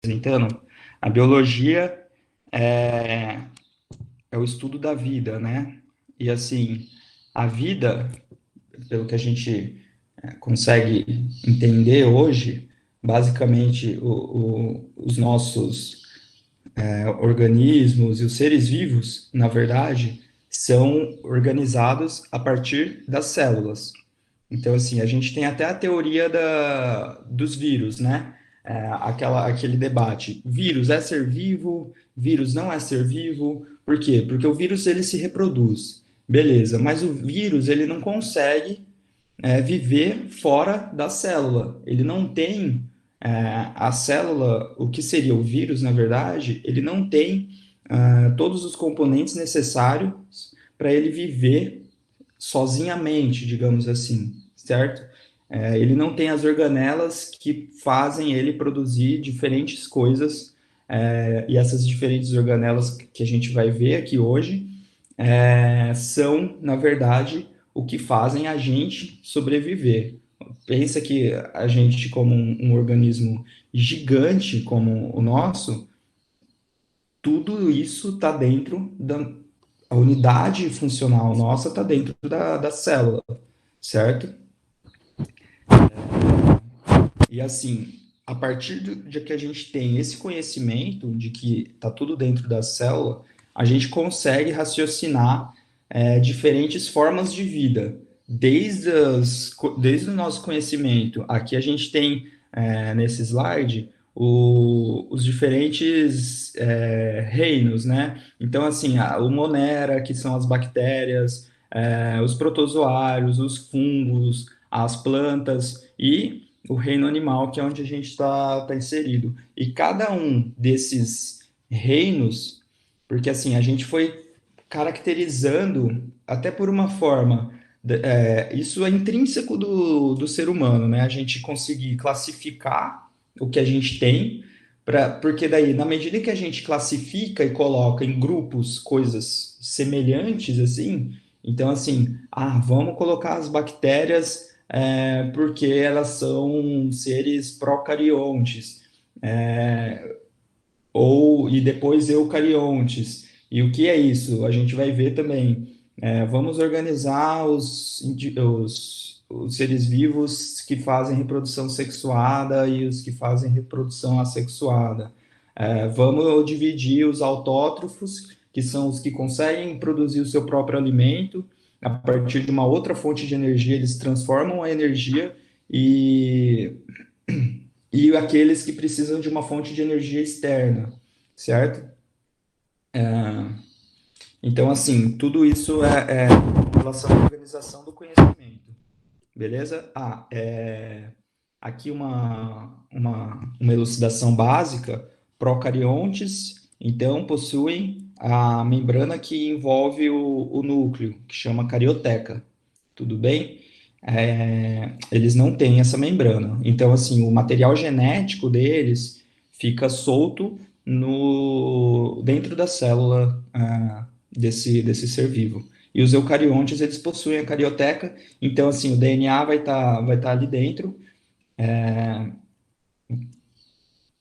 apresentando, a biologia é, é o estudo da vida, né? E assim, a vida, pelo que a gente consegue entender hoje, basicamente os nossos organismos e os seres vivos, na verdade, são organizados a partir das células. Então, assim, a gente tem até a teoria dos vírus, né? Aquele debate, vírus é ser vivo, vírus não é ser vivo, por quê? Porque o vírus, ele se reproduz, beleza, mas o vírus, ele não consegue viver fora da célula, ele não tem a célula, o que seria o vírus, na verdade, ele não tem todos os componentes necessários para ele viver sozinhamente, digamos assim, certo? Ele não tem as organelas que fazem ele produzir diferentes coisas, e essas diferentes organelas que a gente vai ver aqui hoje são, na verdade, o que fazem a gente sobreviver. Pensa que a gente, como um organismo gigante como o nosso, tudo isso está dentro da a unidade funcional nossa está dentro da célula, certo? E assim, a partir de que a gente tem esse conhecimento de que está tudo dentro da célula, a gente consegue raciocinar diferentes formas de vida. Desde o nosso conhecimento, aqui a gente tem nesse slide os diferentes reinos, né? Então, assim, o Monera, que são as bactérias, os protozoários, os fungos, as plantas e o reino animal, que é onde a gente está inserido. E cada um desses reinos, porque assim, a gente foi caracterizando, até por uma forma, isso é intrínseco do ser humano, né? A gente conseguir classificar o que a gente tem, porque daí, na medida que a gente classifica e coloca em grupos coisas semelhantes, assim, então, assim, vamos colocar as bactérias porque elas são seres procariontes, e depois eucariontes. E o que é isso? A gente vai ver também. Vamos organizar os seres vivos que fazem reprodução sexuada e os que fazem reprodução assexuada. Vamos dividir os autótrofos, que são os que conseguem produzir o seu próprio alimento, a partir de uma outra fonte de energia, eles transformam a energia e, e aqueles que precisam de uma fonte de energia externa, certo? Então, assim, tudo isso é em relação à organização do conhecimento, beleza? Aqui uma elucidação básica: procariontes, então, possuem a membrana que envolve o núcleo, que chama carioteca, tudo bem? Eles não têm essa membrana. Então, assim, o material genético deles fica solto dentro da célula desse ser vivo. E os eucariontes, eles possuem a carioteca, então, assim, o DNA vai tá ali dentro,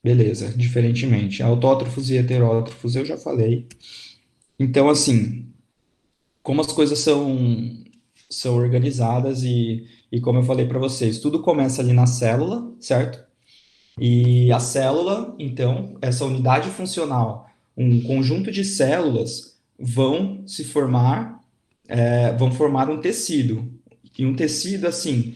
beleza, diferentemente. Autótrofos e heterótrofos eu já falei. Então, assim, como as coisas são organizadas e como eu falei para vocês, tudo começa ali na célula, certo? E a célula, então, essa unidade funcional, um conjunto de células vão formar um tecido. E um tecido, assim,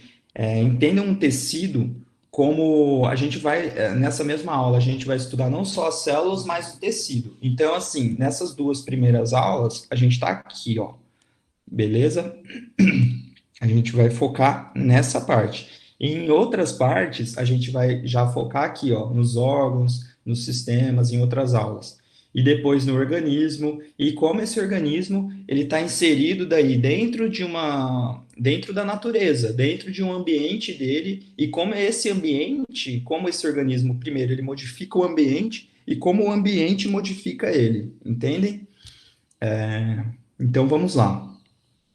entendam um tecido como a gente vai, nessa mesma aula, a gente vai estudar não só as células, mas o tecido. Então, assim, nessas duas primeiras aulas, a gente está aqui, ó, beleza? A gente vai focar nessa parte. E em outras partes, a gente vai já focar aqui, ó, nos órgãos, nos sistemas, em outras aulas. E depois no organismo, e como esse organismo ele está inserido daí dentro da natureza, dentro de um ambiente dele, e como esse ambiente, como esse organismo, primeiro, ele modifica o ambiente, e como o ambiente modifica ele, entendem? Então vamos lá.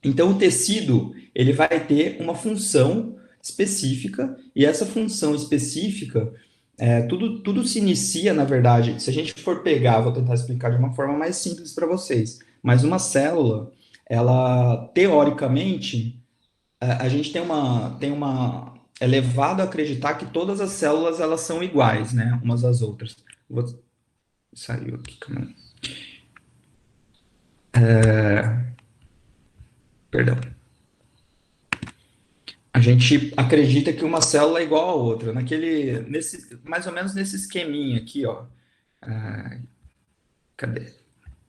Então, o tecido ele vai ter uma função específica, e essa função específica tudo se inicia, na verdade, se a gente for pegar, vou tentar explicar de uma forma mais simples para vocês, mas uma célula, ela, teoricamente, a gente é levado a acreditar que todas as células, elas são iguais, né, umas às outras. Vou, saiu aqui, calma aí. Perdão. A gente acredita que uma célula é igual a outra, mais ou menos nesse esqueminha aqui, ó. Cadê?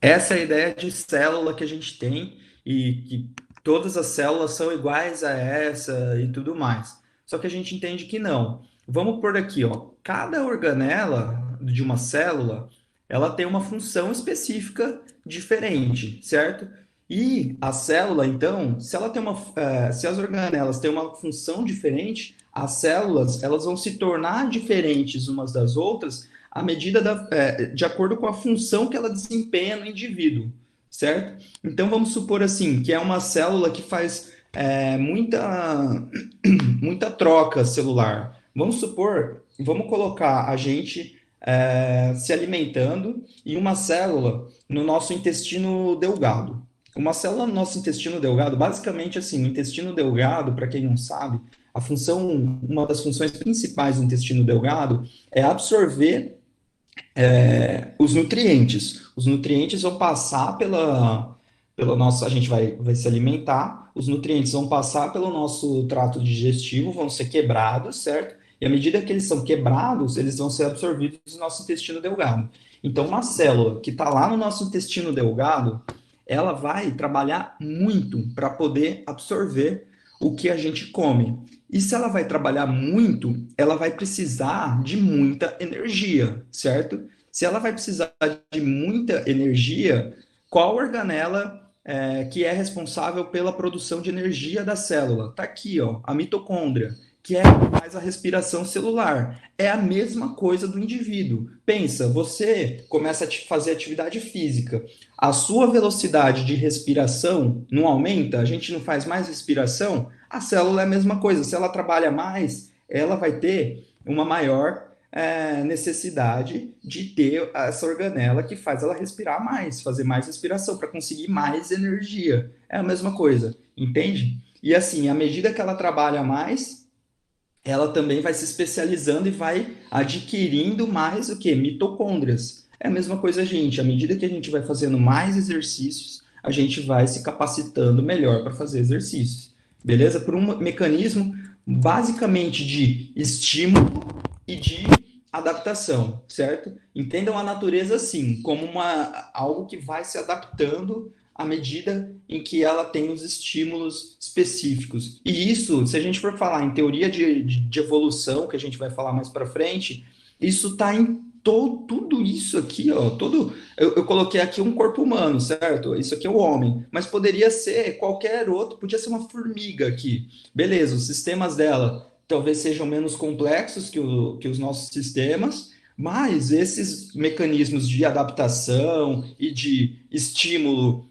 Essa é a ideia de célula que a gente tem e que todas as células são iguais a essa e tudo mais. Só que a gente entende que não. Vamos por aqui, ó. Cada organela de uma célula, ela tem uma função específica diferente, certo? E a célula, então, se as organelas têm uma função diferente, as células, elas vão se tornar diferentes umas das outras à medida de acordo com a função que ela desempenha no indivíduo, certo? Então vamos supor assim que é uma célula que faz muita troca celular. Vamos colocar a gente se alimentando e uma célula no nosso intestino delgado. Uma célula no nosso intestino delgado, basicamente assim, o intestino delgado, para quem não sabe, uma das funções principais do intestino delgado é absorver os nutrientes. Os nutrientes vão passar pela nossa. A gente vai se alimentar, os nutrientes vão passar pelo nosso trato digestivo, vão ser quebrados, certo? E à medida que eles são quebrados, eles vão ser absorvidos no nosso intestino delgado. Então, uma célula que está lá no nosso intestino delgado, ela vai trabalhar muito para poder absorver o que a gente come. E se ela vai trabalhar muito, ela vai precisar de muita energia, certo? Se ela vai precisar de muita energia, qual organela que é responsável pela produção de energia da célula? Está aqui, ó, a mitocôndria, que faz a respiração celular. É a mesma coisa do indivíduo. Pensa, você começa a fazer atividade física, a sua velocidade de respiração não aumenta, a gente não faz mais respiração, a célula é a mesma coisa. Se ela trabalha mais, ela vai ter uma maior necessidade de ter essa organela que faz ela respirar mais, fazer mais respiração para conseguir mais energia. É a mesma coisa, entende? E assim, à medida que ela trabalha mais, ela também vai se especializando e vai adquirindo mais o que? Mitocôndrias. É a mesma coisa, gente. À medida que a gente vai fazendo mais exercícios, a gente vai se capacitando melhor para fazer exercícios. Beleza? Por um mecanismo basicamente de estímulo e de adaptação, certo? Entendam a natureza assim, como algo que vai se adaptando à medida em que ela tem os estímulos específicos. E isso, se a gente for falar em teoria de evolução, que a gente vai falar mais para frente, isso está em tudo isso aqui, ó, eu coloquei aqui um corpo humano, certo? Isso aqui é o homem, mas poderia ser qualquer outro, podia ser uma formiga aqui. Beleza, os sistemas dela talvez sejam menos complexos que os nossos sistemas, mas esses mecanismos de adaptação e de estímulo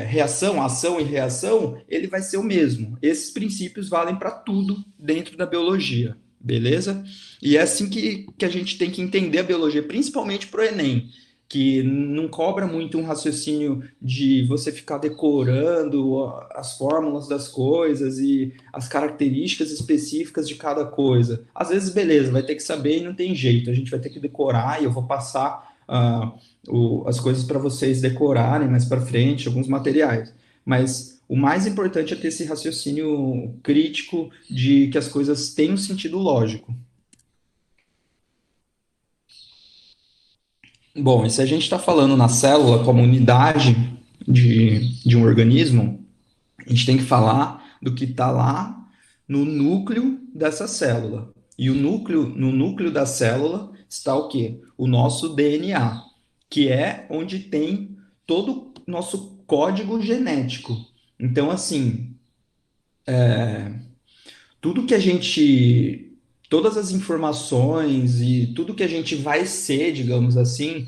reação, ação e reação, ele vai ser o mesmo. Esses princípios valem para tudo dentro da biologia, beleza? E é assim que a gente tem que entender a biologia, principalmente para o Enem, que não cobra muito um raciocínio de você ficar decorando as fórmulas das coisas e as características específicas de cada coisa. Às vezes, beleza, vai ter que saber e não tem jeito, a gente vai ter que decorar e eu vou passar as coisas para vocês decorarem mais para frente, alguns materiais. Mas o mais importante é ter esse raciocínio crítico de que as coisas têm um sentido lógico. Bom, e se a gente está falando na célula como unidade de um organismo, a gente tem que falar do que está lá no núcleo dessa célula. E no núcleo da célula está o quê? O nosso DNA, que é onde tem todo o nosso código genético. Então, assim, tudo que a gente, todas as informações e tudo que a gente vai ser, digamos assim,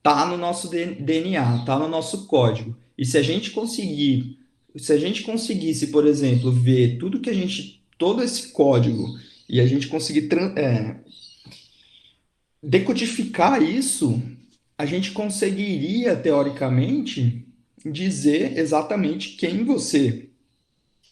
tá no nosso DNA, tá no nosso código. E se a gente conseguisse, por exemplo, ver tudo que a gente, todo esse código e a gente conseguir decodificar isso, a gente conseguiria, teoricamente, dizer exatamente quem você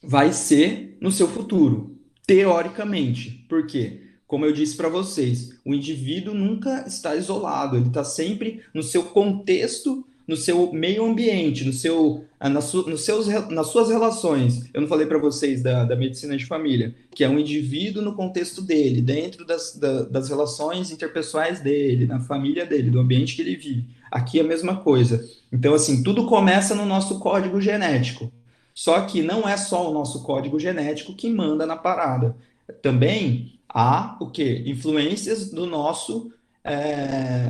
vai ser no seu futuro, teoricamente. Por quê? Como eu disse para vocês, o indivíduo nunca está isolado, ele está sempre no seu contexto, no seu meio ambiente, nas suas relações. Eu não falei para vocês da medicina de família, que é um indivíduo no contexto dele, dentro das relações interpessoais dele, na família dele, do ambiente que ele vive. Aqui é a mesma coisa. Então, assim, tudo começa no nosso código genético. Só que não é só o nosso código genético que manda na parada. Também há o quê? Influências do nosso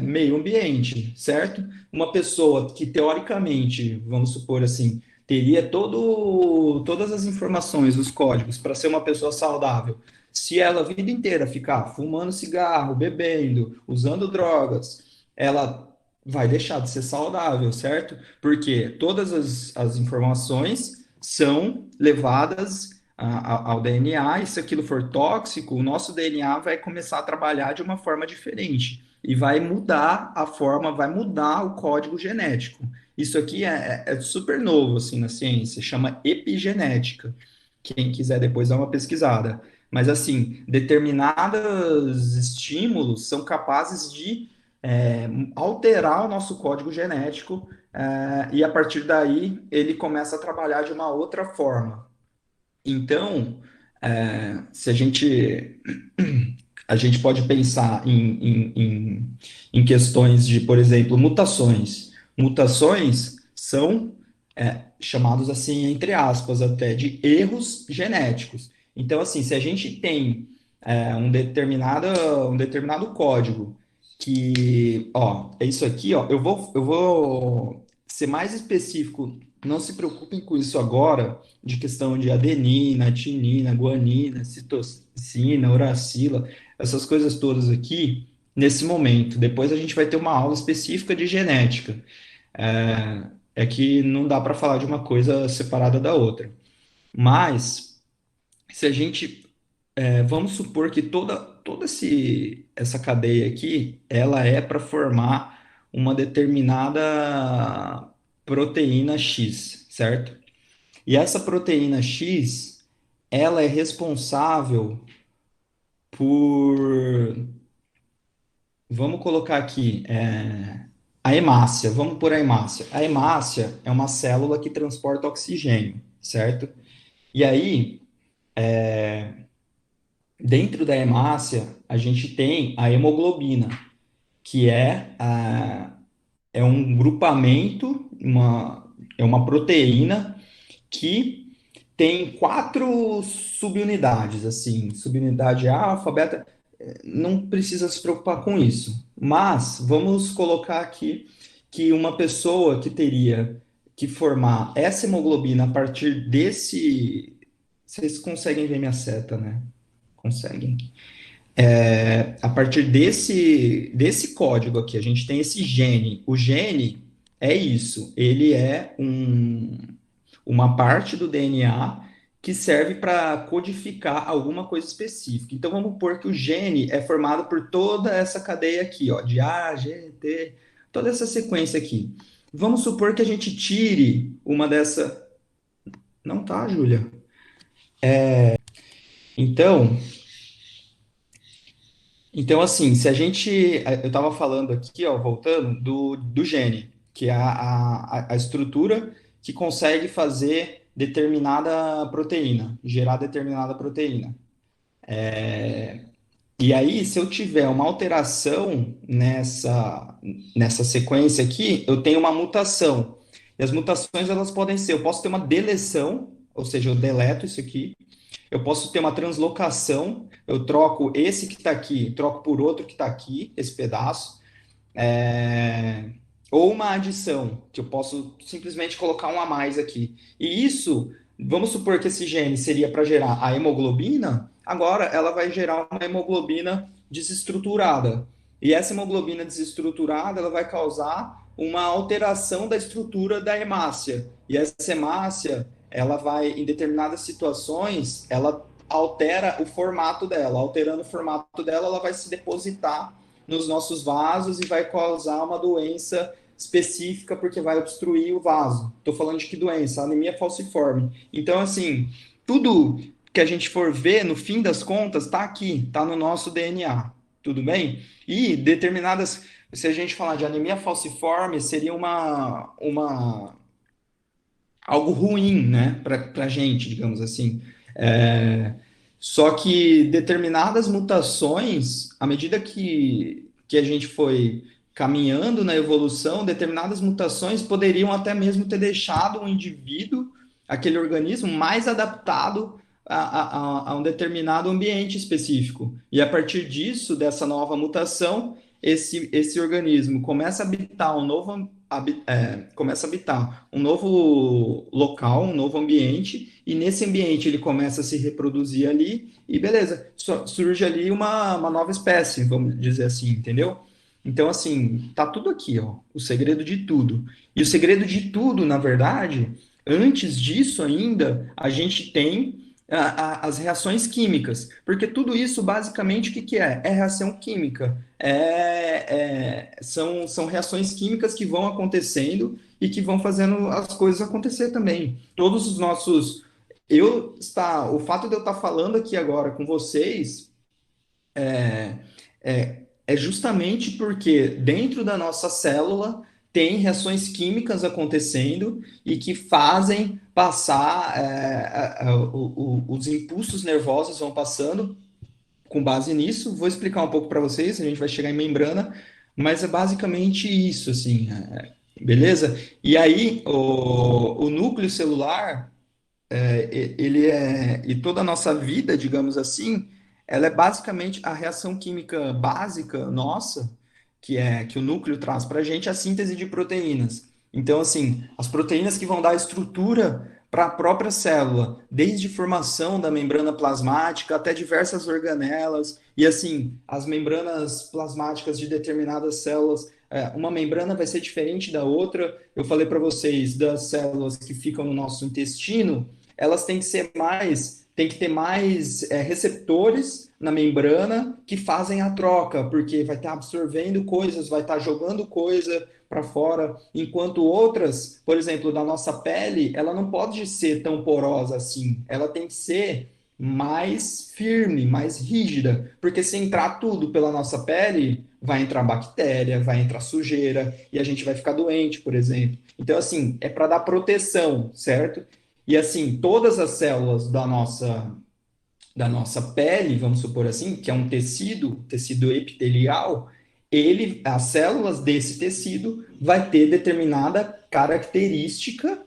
meio ambiente, certo? Uma pessoa que teoricamente, vamos supor assim, teria todas as informações, os códigos para ser uma pessoa saudável, se ela a vida inteira ficar fumando cigarro, bebendo, usando drogas, ela vai deixar de ser saudável, certo? Porque todas as informações são levadas ao DNA, e se aquilo for tóxico, o nosso DNA vai começar a trabalhar de uma forma diferente e vai mudar a forma, vai mudar o código genético. Isso aqui é super novo assim na ciência, chama epigenética. Quem quiser depois dar uma pesquisada. Mas assim, determinados estímulos são capazes de alterar o nosso código genético e a partir daí ele começa a trabalhar de uma outra forma. Então, se a gente pode pensar em questões de, por exemplo, mutações. Mutações são chamados assim, entre aspas, até de erros genéticos. Então, assim, se a gente tem um determinado código que, ó, é isso aqui, ó, eu vou ser mais específico, não se preocupem com isso agora, de questão de adenina, timina, guanina, citosina, uracila, essas coisas todas aqui, nesse momento. Depois a gente vai ter uma aula específica de genética. É que não dá para falar de uma coisa separada da outra. Mas, se a gente, vamos supor que toda essa cadeia aqui, ela é para formar uma determinada proteína X, certo? E essa proteína X, ela é responsável por, vamos colocar aqui, a hemácia, vamos por a hemácia. A hemácia é uma célula que transporta oxigênio, certo? E aí, dentro da hemácia, a gente tem a hemoglobina, que é um grupamento, é uma proteína que tem quatro subunidades, assim, subunidade alfa, beta, não precisa se preocupar com isso. Mas vamos colocar aqui que uma pessoa que teria que formar essa hemoglobina a partir desse. Vocês conseguem ver minha seta, né? Conseguem. A partir desse código aqui, a gente tem esse gene. O gene é isso, ele é uma parte do DNA que serve para codificar alguma coisa específica. Então vamos supor que o gene é formado por toda essa cadeia aqui, ó, de A, G, T, toda essa sequência aqui. Vamos supor que a gente tire uma dessa. Não tá, Júlia? Então, assim, se a gente. Eu estava falando aqui, ó, voltando, do gene, que é a estrutura que consegue fazer determinada proteína, gerar determinada proteína. E aí, se eu tiver uma alteração nessa sequência aqui, eu tenho uma mutação. E as mutações, elas podem ser, eu posso ter uma deleção, ou seja, eu deleto isso aqui, eu posso ter uma translocação, eu troco esse que está aqui, troco por outro que está aqui, esse pedaço, é, ou uma adição, que eu posso simplesmente colocar um a mais aqui. E isso, vamos supor que esse gene seria para gerar a hemoglobina, agora ela vai gerar uma hemoglobina desestruturada. E essa hemoglobina desestruturada, ela vai causar uma alteração da estrutura da hemácia. E essa hemácia, ela vai, em determinadas situações, ela altera o formato dela. Alterando o formato dela, ela vai se depositar nos nossos vasos e vai causar uma doença específica porque vai obstruir o vaso. Estou falando de que doença? Anemia falciforme. Então, assim, tudo que a gente for ver, no fim das contas, está aqui, está no nosso DNA. Tudo bem? E determinadas. Se a gente falar de anemia falciforme, seria algo ruim, né, para a gente, digamos assim. É, só que determinadas mutações, à medida que a gente foi caminhando na evolução, determinadas mutações poderiam até mesmo ter deixado um indivíduo, aquele organismo, mais adaptado a um determinado ambiente específico. E a partir disso, dessa nova mutação, esse organismo começa a habitar começa a habitar um novo local, um novo ambiente, e nesse ambiente ele começa a se reproduzir ali, e beleza, surge ali uma nova espécie, vamos dizer assim, entendeu? Então, assim, tá tudo aqui, ó, o segredo de tudo. E o segredo de tudo, na verdade, antes disso ainda, a gente tem as reações químicas, porque tudo isso, basicamente, o que que é? É reação química. São reações químicas que vão acontecendo e que vão fazendo as coisas acontecer também. Todos os nossos. O fato de eu estar falando aqui agora com vocês é justamente porque dentro da nossa célula tem reações químicas acontecendo e que fazem passar, os impulsos nervosos vão passando com base nisso. Vou explicar um pouco para vocês, a gente vai chegar em membrana, mas é basicamente isso, assim, beleza? E aí, o núcleo celular, e toda a nossa vida, digamos assim, ela é basicamente a reação química básica nossa, que o núcleo traz para a gente, a síntese de proteínas. Então, assim, as proteínas que vão dar estrutura para a própria célula, desde formação da membrana plasmática até diversas organelas, e assim, as membranas plasmáticas de determinadas células, uma membrana vai ser diferente da outra. Eu falei para vocês das células que ficam no nosso intestino, elas têm que ter mais receptores na membrana que fazem a troca, porque vai estar absorvendo coisas, vai estar jogando coisa para fora, enquanto outras, por exemplo, da nossa pele, ela não pode ser tão porosa assim, ela tem que ser mais firme, mais rígida, porque se entrar tudo pela nossa pele, vai entrar bactéria, vai entrar sujeira e a gente vai ficar doente, por exemplo. Então, assim, é para dar proteção, certo? E assim, todas as células da nossa pele, vamos supor assim, que é um tecido epitelial, as células desse tecido vai ter determinada característica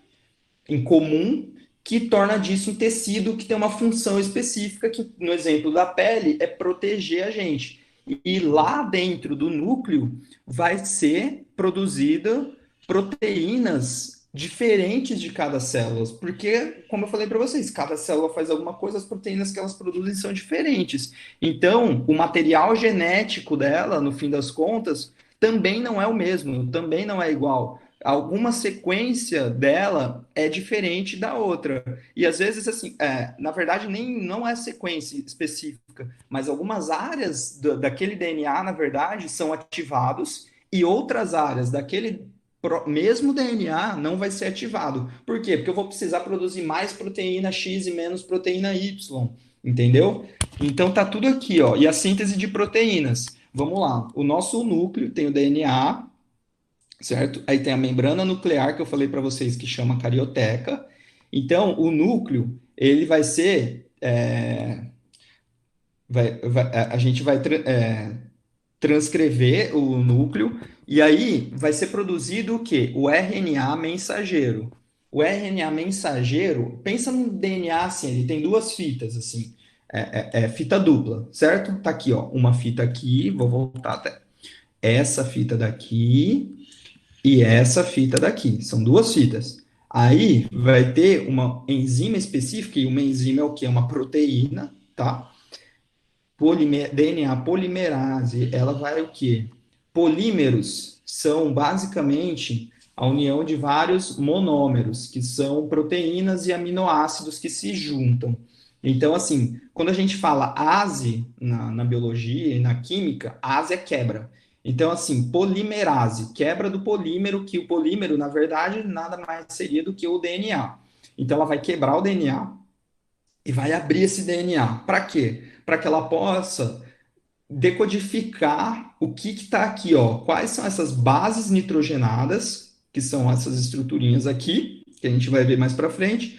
em comum que torna disso um tecido que tem uma função específica, que no exemplo da pele é proteger a gente. E lá dentro do núcleo vai ser produzida proteínas diferentes de cada célula, porque, como eu falei para vocês, cada célula faz alguma coisa, as proteínas que elas produzem são diferentes. Então, o material genético dela, no fim das contas, também não é o mesmo, também não é igual. Alguma sequência dela é diferente da outra. E às vezes, assim, na verdade, nem não é sequência específica, mas algumas áreas daquele DNA, na verdade, são ativados e outras áreas daquele mesmo DNA não vai ser ativado. Por quê? Porque eu vou precisar produzir mais proteína X e menos proteína Y, entendeu? Então tá tudo aqui, ó. E a síntese de proteínas. Vamos lá. O nosso núcleo tem o DNA, certo? Aí tem a membrana nuclear que eu falei para vocês que chama carioteca. Então, o núcleo, ele vai ser, a gente vai transcrever o núcleo e aí vai ser produzido o quê? O RNA mensageiro. O RNA mensageiro, pensa no DNA assim, ele tem duas fitas assim, é fita dupla, certo? Tá aqui, ó, uma fita aqui, vou voltar até essa fita daqui e essa fita daqui. São duas fitas. Aí vai ter uma enzima específica, e uma enzima é o que? É uma proteína, tá? DNA polimerase, ela vai o quê? Polímeros são basicamente a união de vários monômeros, que são proteínas e aminoácidos que se juntam. Então, assim, quando a gente fala ase na biologia e na química, ase é quebra. Então, assim, polimerase, quebra do polímero, que o polímero, na verdade, nada mais seria do que o DNA. Então, ela vai quebrar o DNA e vai abrir esse DNA. Para quê? Para que ela possa decodificar o que está aqui, ó. Quais são essas bases nitrogenadas, que são essas estruturinhas aqui, que a gente vai ver mais para frente.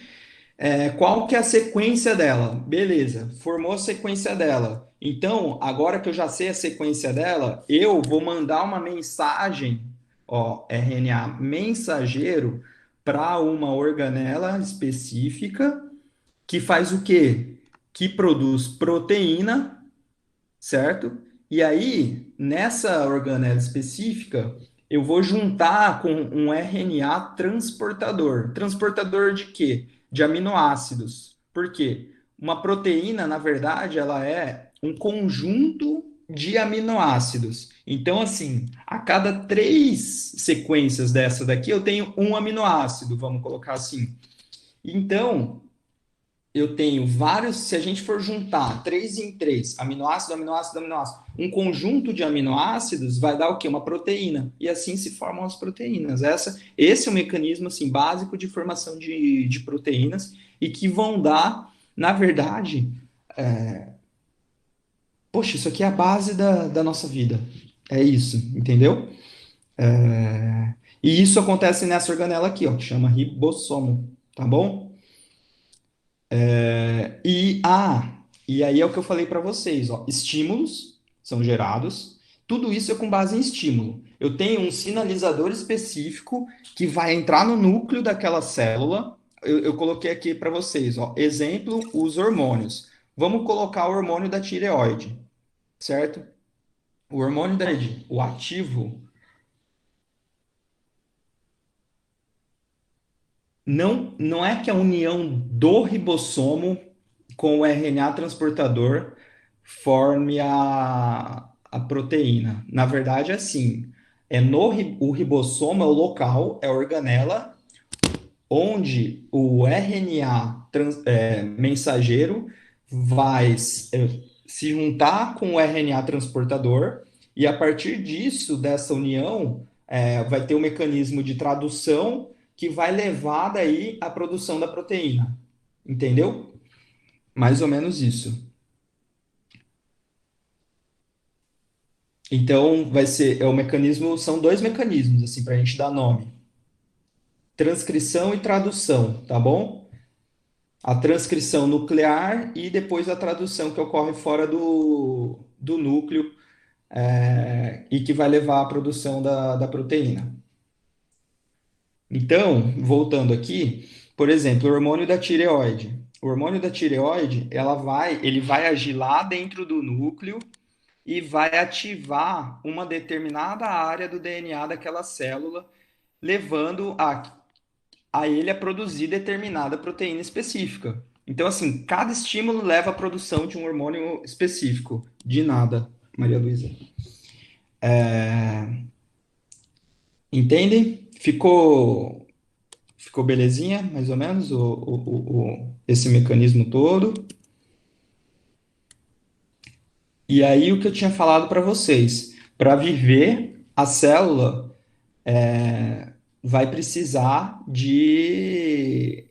Qual que é a sequência dela? Beleza, formou a sequência dela. Então, agora que eu já sei a sequência dela, eu vou mandar uma mensagem, ó, RNA mensageiro, para uma organela específica que faz o quê? Que produz proteína, certo? E aí, nessa organela específica, eu vou juntar com um RNA transportador. Transportador de quê? De aminoácidos. Por quê? Uma proteína, na verdade, ela é um conjunto de aminoácidos. Então, assim, a cada três sequências dessa daqui, eu tenho um aminoácido, vamos colocar assim. Então, eu tenho vários, se a gente for juntar 3 em 3, aminoácido, aminoácido, aminoácido, um conjunto de aminoácidos vai dar o quê? Uma proteína. E assim se formam as proteínas. Esse é o mecanismo assim, básico de formação de proteínas e que vão dar, na verdade, poxa, isso aqui é a base da nossa vida. É isso, entendeu? E isso acontece nessa organela aqui, ó, que chama ribossomo, tá bom? E aí é o que eu falei para vocês, ó, estímulos são gerados, tudo isso é com base em estímulo. Eu tenho um sinalizador específico que vai entrar no núcleo daquela célula. Eu coloquei aqui para vocês, ó, exemplo, os hormônios. Vamos colocar o hormônio da tireoide, certo? O hormônio da tireoide, o ativo, não é que a união do ribossomo com o RNA transportador forme a proteína. Na verdade, é assim, o ribossomo é o local, é a organela onde o mensageiro vai se juntar com o RNA transportador e a partir disso, dessa união, vai ter um mecanismo de tradução que vai levar daí à produção da proteína. Entendeu? Mais ou menos isso. Então, o mecanismo, são dois mecanismos, assim, para a gente dar nome. Transcrição e tradução, tá bom? A transcrição nuclear e depois a tradução que ocorre fora do núcleo, e que vai levar à produção da proteína. Então, voltando aqui, por exemplo, o hormônio da tireoide. O hormônio da tireoide, ele vai agir lá dentro do núcleo e vai ativar uma determinada área do DNA daquela célula, levando a ele a produzir determinada proteína específica. Então, assim, cada estímulo leva à produção de um hormônio específico. De nada, Maria Luísa. Entendem? Ficou belezinha, mais ou menos, esse mecanismo todo. E aí, o que eu tinha falado para vocês, para viver, a célula vai precisar de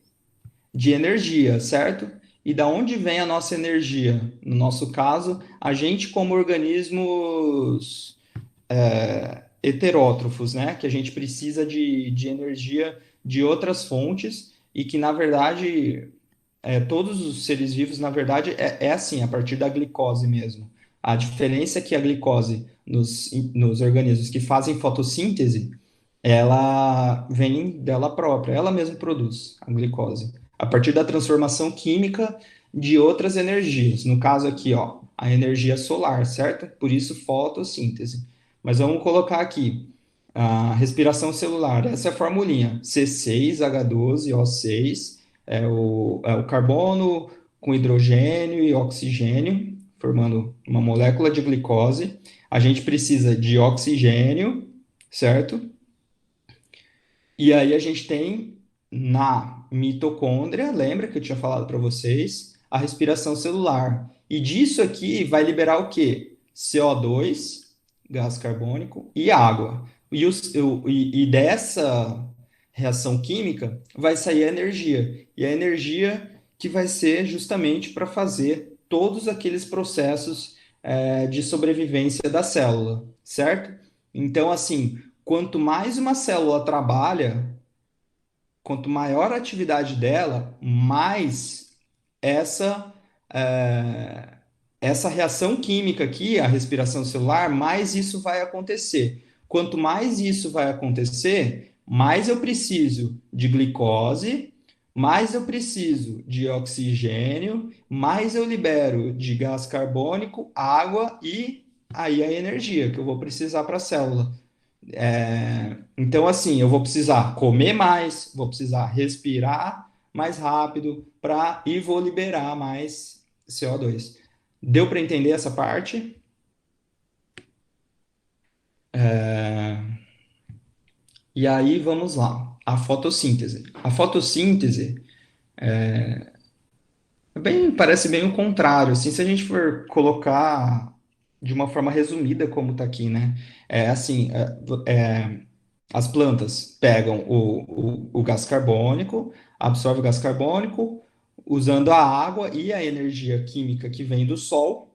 energia, certo? E da onde vem a nossa energia? No nosso caso, a gente como organismos heterótrofos, né? Que a gente precisa de energia de outras fontes e que, na verdade, todos os seres vivos, na verdade, é assim, a partir da glicose mesmo. A diferença é que a glicose nos organismos que fazem fotossíntese, ela vem dela própria, ela mesma produz a glicose, a partir da transformação química de outras energias. No caso aqui, ó, a energia solar, certo? Por isso fotossíntese. Mas vamos colocar aqui a respiração celular. Essa é a formulinha: C6H12O6 é o carbono com hidrogênio e oxigênio, formando uma molécula de glicose. A gente precisa de oxigênio, certo? E aí a gente tem na mitocôndria, lembra que eu tinha falado para vocês? a respiração celular. E disso aqui vai liberar o quê? CO2, gás carbônico e água. E dessa reação química vai sair a energia. E a energia que vai ser justamente para fazer todos aqueles processos de sobrevivência da célula, certo? Então, assim, quanto mais uma célula trabalha, quanto maior a atividade dela, mais essa é, essa reação química aqui, a respiração celular, mais isso vai acontecer. Quanto mais isso vai acontecer, mais eu preciso de glicose, mais eu preciso de oxigênio, mais eu libero de gás carbônico, água e aí a energia que eu vou precisar para a célula. Então, assim, eu vou precisar comer mais, vou precisar respirar mais rápido e vou liberar mais CO2. Deu para entender essa parte? E aí vamos lá. A fotossíntese. A fotossíntese parece bem o contrário. Assim, se a gente for colocar de uma forma resumida, como está aqui, né? É assim, as plantas pegam o gás carbônico, absorvem o gás carbônico, usando a água e a energia química que vem do sol,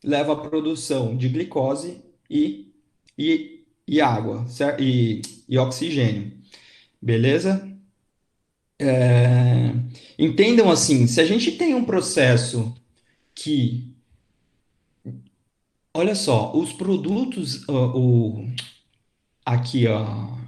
leva à produção de glicose e água, certo? E oxigênio, beleza? É, Entendam assim, se a gente tem um processo que, olha só, os produtos, aqui, ó,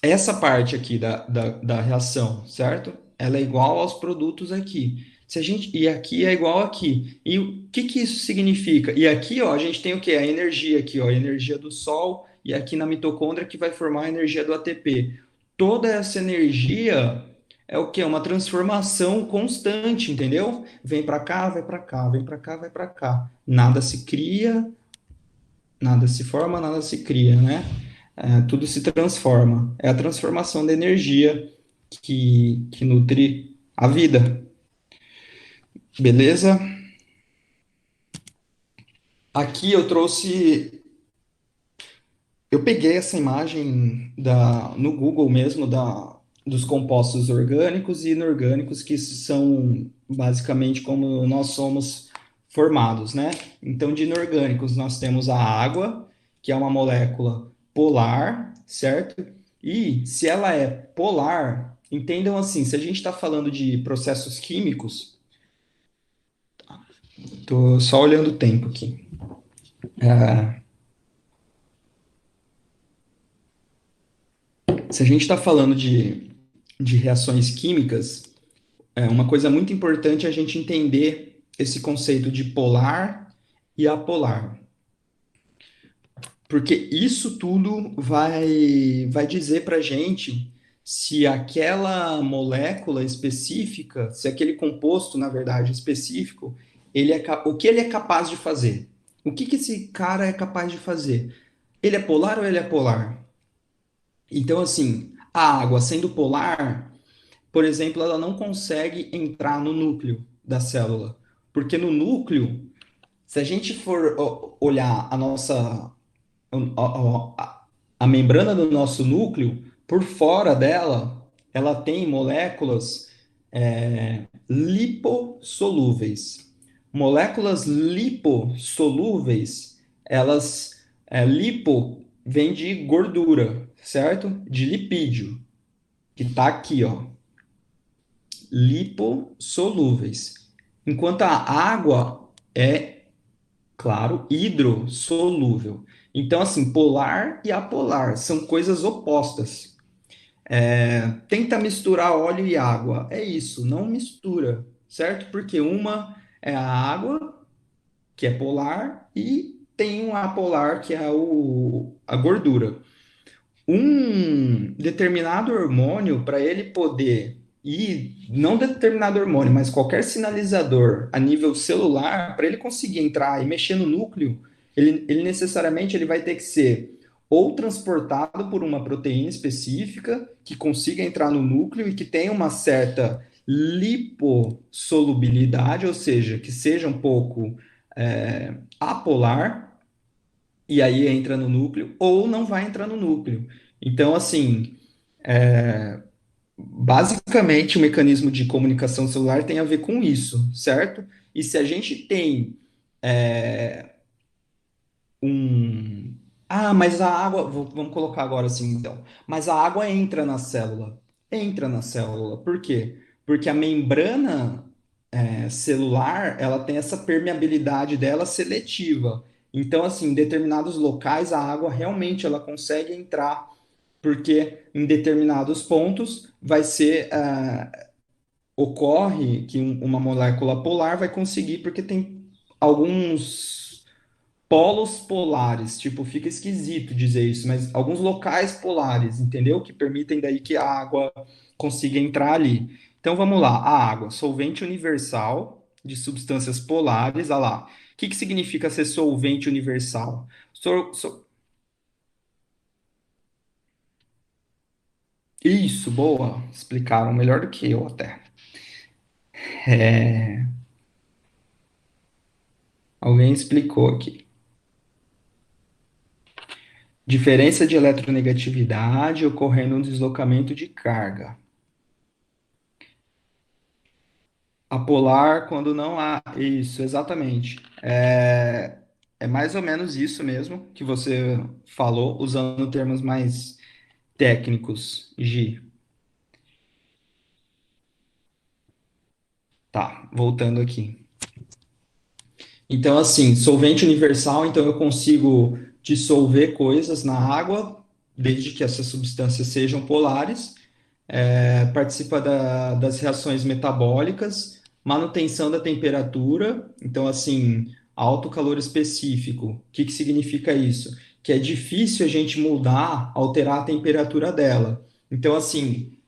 essa parte aqui da reação, certo? Ela é igual aos produtos aqui. Se a gente, e aqui é igual aqui. E o que que isso significa? E aqui, ó, a gente tem o quê? A energia aqui, ó, a energia do Sol, e aqui na mitocôndria que vai formar a energia do ATP. Toda essa energia é o quê? Uma transformação constante, entendeu? Vem para cá, vai para cá, vem para cá, vai para cá. Nada se cria, nada se forma, nada se cria, né? Tudo se transforma. É a transformação da energia que nutre a vida. Beleza? Aqui eu trouxe. Eu peguei essa imagem no Google mesmo dos compostos orgânicos e inorgânicos, que são basicamente como nós somos formados, né? Então, de inorgânicos, nós temos a água, que é uma molécula polar, certo? E se ela é polar, entendam assim, se a gente está falando de processos químicos, estou só olhando o tempo aqui. Se a gente está falando de reações químicas, uma coisa muito importante é a gente entender esse conceito de polar e apolar, porque isso tudo vai dizer para a gente se aquela molécula específica, se aquele composto, na verdade, específico, o que ele é capaz de fazer. O que que esse cara é capaz de fazer? Ele é polar ou ele é polar? Então, assim, a água sendo polar, por exemplo, ela não consegue entrar no núcleo da célula, porque no núcleo, se a gente for olhar a membrana do nosso núcleo, por fora dela, ela tem moléculas lipossolúveis. Moléculas lipossolúveis, lipo vem de gordura, certo? De lipídio, que está aqui, ó, lipossolúveis. Enquanto a água é, claro, hidrossolúvel. Então, assim, polar e apolar são coisas opostas. Tenta misturar óleo e água. É isso, não mistura, certo? Porque uma é a água, que é polar, e tem um apolar, que é a gordura. Um determinado hormônio, para ele poder ir, não determinado hormônio, mas qualquer sinalizador a nível celular, para ele conseguir entrar e mexer no núcleo, ele necessariamente ele vai ter que ser ou transportado por uma proteína específica que consiga entrar no núcleo e que tenha uma certa lipossolubilidade, ou seja, que seja um pouco apolar, e aí entra no núcleo, ou não vai entrar no núcleo. Então, assim, basicamente o mecanismo de comunicação celular tem a ver com isso, certo? E se a gente tem um. Ah, mas a água. Vamos colocar agora assim, então. Mas a água entra na célula. Entra na célula. Por quê? Porque a membrana celular, ela tem essa permeabilidade dela seletiva. Então, assim, em determinados locais, a água realmente ela consegue entrar, porque em determinados pontos vai ser. Ocorre que uma molécula polar vai conseguir, porque tem alguns polos polares, tipo, fica esquisito dizer isso, mas alguns locais polares, entendeu? Que permitem daí que a água consiga entrar ali. Então vamos lá, a água, solvente universal de substâncias polares, olha lá. O que que significa ser solvente universal? Isso, boa, explicaram melhor do que eu até. É, alguém explicou aqui. Diferença de eletronegatividade ocorrendo um deslocamento de carga. Apolar quando não há. Isso, exatamente. É mais ou menos isso mesmo que você falou, usando termos mais técnicos, Gi. Tá, voltando aqui. Então, assim, solvente universal, então eu consigo dissolver coisas na água, desde que essas substâncias sejam polares. Participa das reações metabólicas, manutenção da temperatura, então, assim, alto calor específico. O que que significa isso? Que é difícil a gente mudar, alterar a temperatura dela. Então, assim,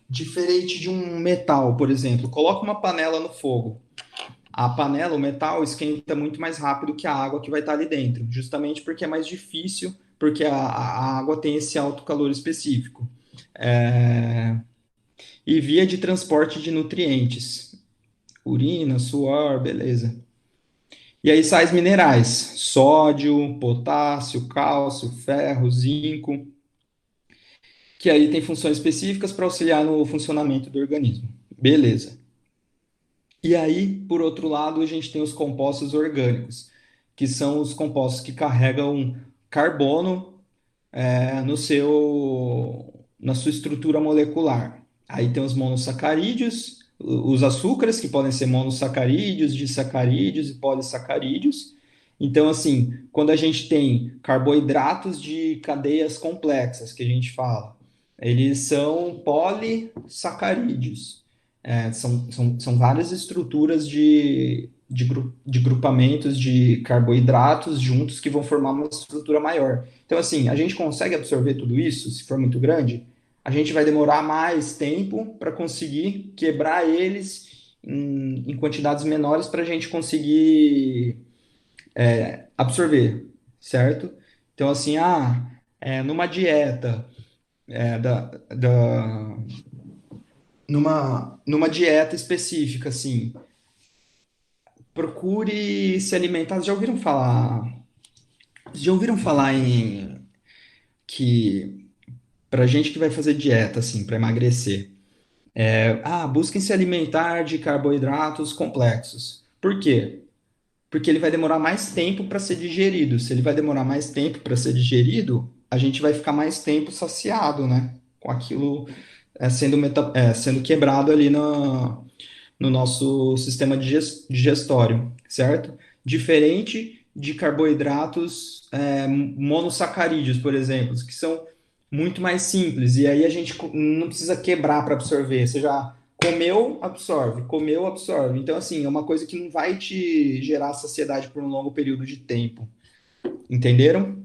diferente de um metal, por exemplo, coloca uma panela no fogo. A panela, o metal, esquenta muito mais rápido que a água que vai estar ali dentro, justamente porque é mais difícil, porque a água tem esse alto calor específico. É, e via de transporte de nutrientes. Urina, suor, beleza. E aí sais minerais, sódio, potássio, cálcio, ferro, zinco, que aí tem funções específicas para auxiliar no funcionamento do organismo. Beleza. E aí, por outro lado, a gente tem os compostos orgânicos, que são os compostos que carregam carbono no na sua estrutura molecular. Aí tem os monossacarídeos, os açúcares, que podem ser monossacarídeos, disacarídeos e polissacarídeos. Então, assim, quando a gente tem carboidratos de cadeias complexas, que a gente fala, eles são polissacarídeos. São várias estruturas de grupamentos de carboidratos juntos que vão formar uma estrutura maior. Então, assim, a gente consegue absorver tudo isso, se for muito grande, a gente vai demorar mais tempo para conseguir quebrar eles em quantidades menores para a gente conseguir absorver, certo? Então, assim, numa dieta, é, da, da, numa dieta específica, assim, procure se alimentar. Já ouviram falar em que para gente que vai fazer dieta, assim, para emagrecer, busquem se alimentar de carboidratos complexos. Por quê? Porque ele vai demorar mais tempo para ser digerido. Se ele vai demorar mais tempo para ser digerido, a gente vai ficar mais tempo saciado, né? Com aquilo sendo quebrado ali no nosso sistema digestório, certo? Diferente de carboidratos monossacarídeos, por exemplo, que são muito mais simples, e aí a gente não precisa quebrar para absorver, você já comeu, absorve. Então, assim, é uma coisa que não vai te gerar saciedade por um longo período de tempo. Entenderam?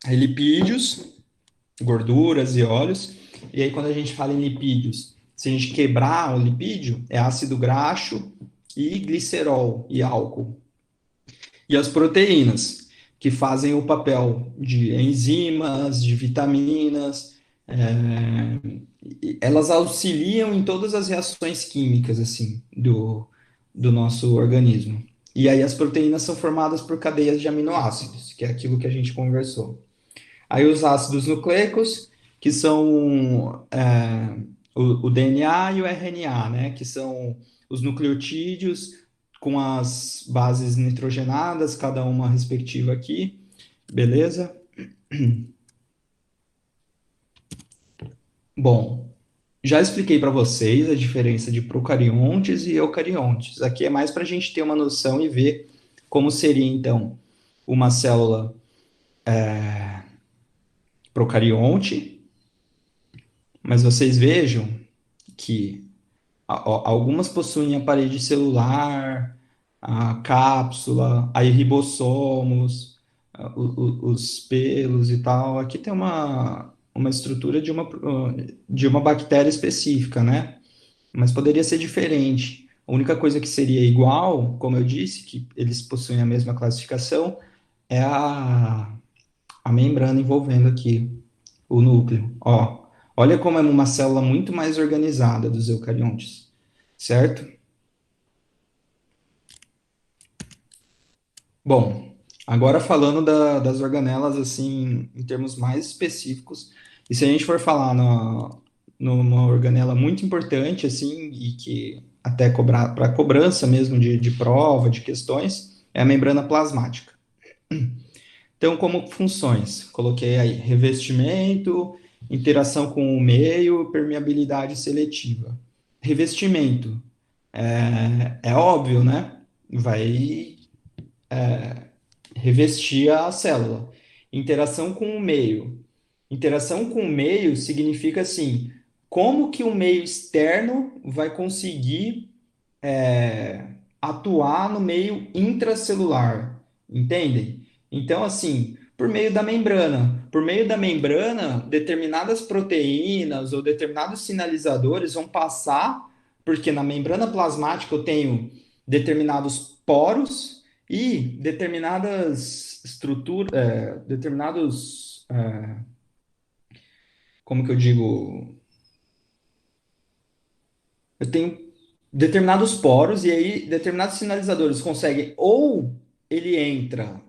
Lipídios, gorduras e óleos. E aí, quando a gente fala em lipídios, se a gente quebrar o lipídio, é ácido graxo e glicerol e álcool. E as proteínas, que fazem o papel de enzimas, de vitaminas, Elas auxiliam em todas as reações químicas, assim, do nosso organismo. E aí as proteínas são formadas por cadeias de aminoácidos, que é aquilo que a gente conversou. Aí os ácidos nucleicos, que são o DNA e o RNA, né? Que são os nucleotídeos com as bases nitrogenadas, cada uma respectiva aqui, beleza? Bom, já expliquei para vocês a diferença de procariontes e eucariontes. Aqui é mais para a gente ter uma noção e ver como seria, então, uma célula procarionte, mas vocês vejam que algumas possuem a parede celular, a cápsula, aí ribossomos, os pelos e tal. Aqui tem uma estrutura de uma bactéria específica, né? Mas poderia ser diferente. A única coisa que seria igual, como eu disse, que eles possuem a mesma classificação, é a membrana envolvendo aqui o núcleo. Ó, olha como é uma célula muito mais organizada dos eucariontes, certo? Bom, agora falando das organelas assim, em termos mais específicos, e se a gente for falar numa organela muito importante assim, e que até cobrar para cobrança mesmo de prova, de questões, é a membrana plasmática. Então, como funções? Coloquei aí revestimento, interação com o meio, permeabilidade seletiva. Revestimento é óbvio, né? Vai revestir a célula. Interação com o meio. Interação com o meio significa assim, como que o meio externo vai conseguir atuar no meio intracelular, entendem? Então, assim, por meio da membrana. Por meio da membrana, determinadas proteínas ou determinados sinalizadores vão passar, porque na membrana plasmática eu tenho determinados poros e determinadas estruturas, determinados, como que eu digo? Eu tenho determinados poros e aí determinados sinalizadores conseguem ou ele entra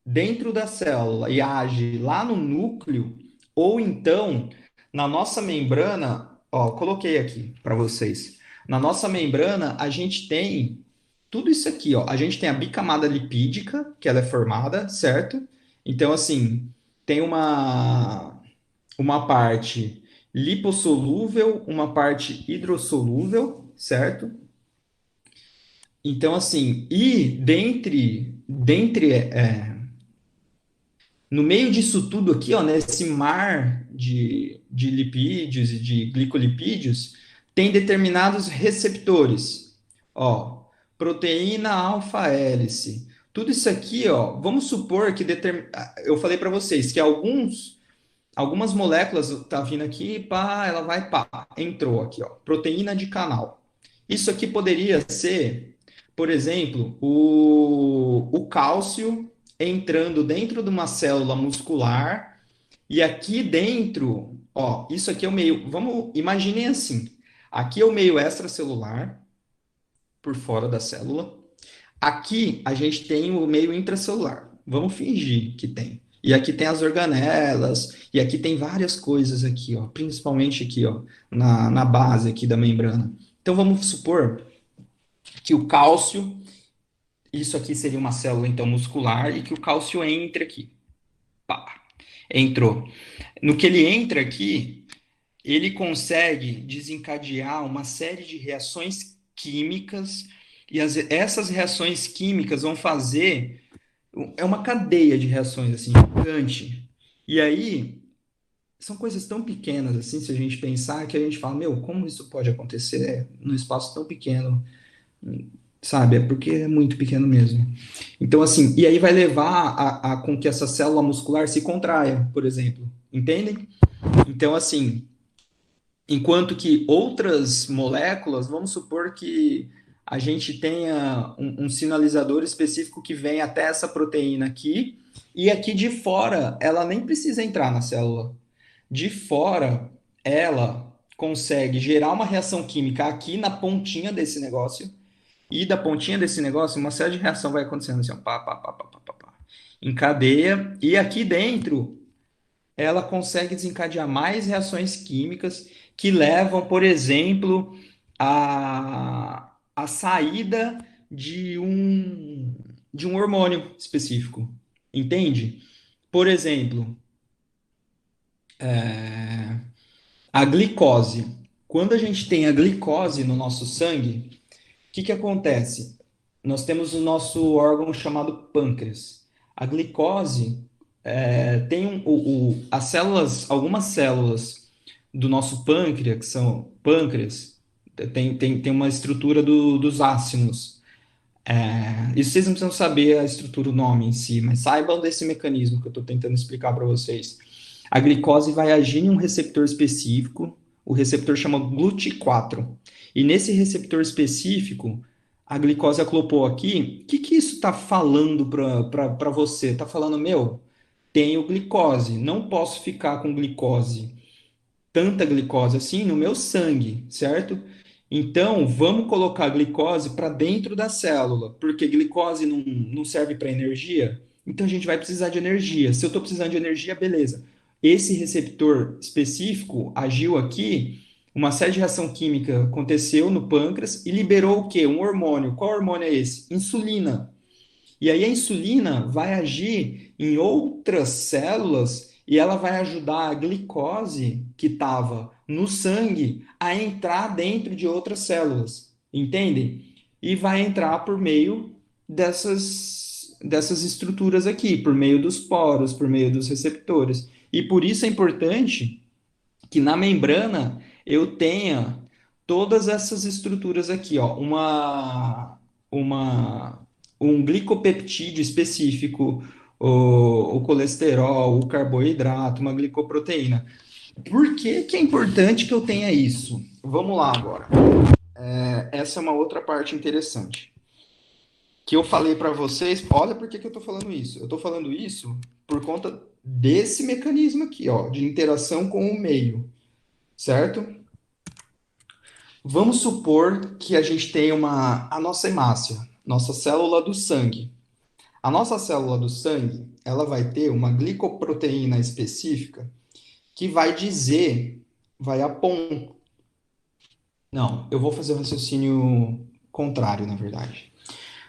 dentro da célula e age lá no núcleo, ou então na nossa membrana, ó, coloquei aqui para vocês. Na nossa membrana a gente tem tudo isso aqui, ó. A gente tem a bicamada lipídica, que ela é formada, certo? Então assim, tem uma parte lipossolúvel, uma parte hidrossolúvel, certo? Então, assim, e no meio disso tudo aqui, ó, nesse mar de lipídios e de glicolipídios, tem determinados receptores, ó, proteína alfa-hélice. Tudo isso aqui, ó, vamos supor que eu falei para vocês que algumas moléculas tá vindo aqui, pá, ela vai, pá, entrou aqui, ó, proteína de canal. Isso aqui poderia ser, por exemplo, o cálcio entrando dentro de uma célula muscular e aqui dentro, ó, isso aqui é o meio, vamos, imaginem assim, aqui é o meio extracelular por fora da célula. Aqui a gente tem o meio intracelular. Vamos fingir que tem. E aqui tem as organelas, e aqui tem várias coisas aqui, ó, principalmente aqui, ó, na base aqui da membrana. Então vamos supor que o cálcio, isso aqui seria uma célula então muscular, e que o cálcio entre aqui. Pá, entrou. No que ele entra aqui, ele consegue desencadear uma série de reações químicas, e essas reações químicas vão fazer é uma cadeia de reações assim gigante. E aí são coisas tão pequenas assim, se a gente pensar que a gente fala, meu, como isso pode acontecer num espaço tão pequeno, sabe? É porque é muito pequeno mesmo. Então assim, e aí vai levar a com que essa célula muscular se contraia, por exemplo, entendem? Então assim, enquanto que outras moléculas, vamos supor que a gente tenha um sinalizador específico que vem até essa proteína aqui, e aqui de fora ela nem precisa entrar na célula. De fora, ela consegue gerar uma reação química aqui na pontinha desse negócio, e da pontinha desse negócio, uma série de reação vai acontecendo assim, ó, pá, pá, pá, pá, pá, pá, pá, em cadeia, e aqui dentro ela consegue desencadear mais reações químicas que levam, por exemplo, a saída de um hormônio específico. Entende? Por exemplo, a glicose. Quando a gente tem a glicose no nosso sangue, o que que acontece? Nós temos o nosso órgão chamado pâncreas. A glicose tem as células, algumas células do nosso pâncreas, que são pâncreas, tem uma estrutura dos ácinos. Isso vocês não precisam saber a estrutura, o nome em si, mas saibam desse mecanismo que eu estou tentando explicar para vocês. A glicose vai agir em um receptor específico, o receptor chama GLUT4. E nesse receptor específico, a glicose acoplou aqui. O que que isso está falando para você? Está falando, meu, tenho glicose, não posso ficar com glicose, tanta glicose assim no meu sangue, certo? Então, vamos colocar a glicose para dentro da célula, porque glicose não serve para energia. Então, a gente vai precisar de energia. Se eu estou precisando de energia, beleza. Esse receptor específico agiu aqui, uma série de reação química aconteceu no pâncreas e liberou o quê? Um hormônio. Qual hormônio é esse? Insulina. E aí a insulina vai agir em outras células e ela vai ajudar a glicose que estava no sangue a entrar dentro de outras células, entende? E vai entrar por meio dessas estruturas aqui, por meio dos poros, por meio dos receptores. E por isso é importante que na membrana eu tenha todas essas estruturas aqui, ó, uma um glicopeptídeo específico, o colesterol, o carboidrato, uma glicoproteína. Por que que é importante que eu tenha isso? Vamos lá agora. Essa é uma outra parte interessante. Que eu falei para vocês, olha por que que eu estou falando isso. Eu estou falando isso por conta desse mecanismo aqui, ó, de interação com o meio, certo? Vamos supor que a gente tem a nossa hemácia, nossa célula do sangue. A nossa célula do sangue, ela vai ter uma glicoproteína específica que vai dizer, vai apontar. Não, eu vou fazer o raciocínio contrário, na verdade.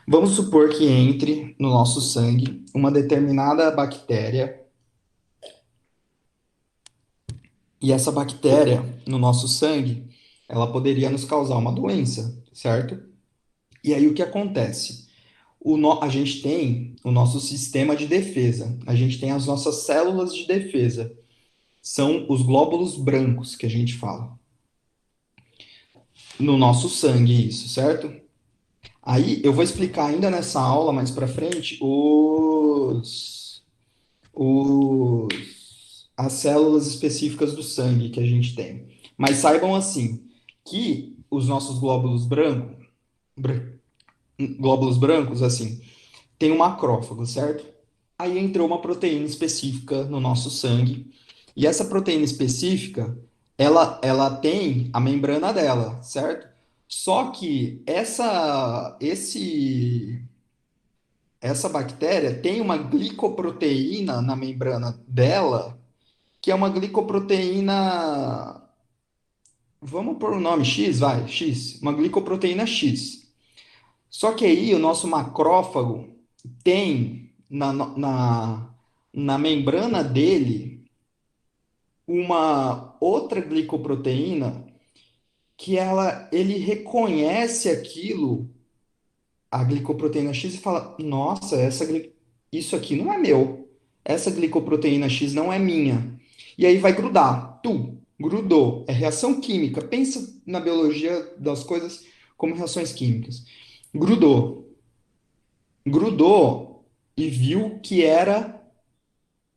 Vamos supor que entre no nosso sangue uma determinada bactéria e essa bactéria no nosso sangue, ela poderia nos causar uma doença, certo? E aí o que acontece? A gente tem o nosso sistema de defesa, a gente tem as nossas células de defesa, são os glóbulos brancos que a gente fala. No nosso sangue, isso, certo? Aí eu vou explicar ainda nessa aula mais para frente as células específicas do sangue que a gente tem. Mas saibam assim que os nossos glóbulos brancos assim, tem um macrófago, certo? Aí entrou uma proteína específica no nosso sangue, e essa proteína específica, ela tem a membrana dela, certo? Só que essa bactéria tem uma glicoproteína na membrana dela, que é uma glicoproteína, vamos pôr o nome X, vai, X, uma glicoproteína X. Só que aí o nosso macrófago tem na membrana dele uma outra glicoproteína que ele reconhece aquilo, a glicoproteína X, e fala: Nossa, isso aqui não é meu. Essa glicoproteína X não é minha. E aí vai grudar. Grudou. É reação química. Pensa na biologia das coisas como reações químicas. Grudou. Grudou e viu que era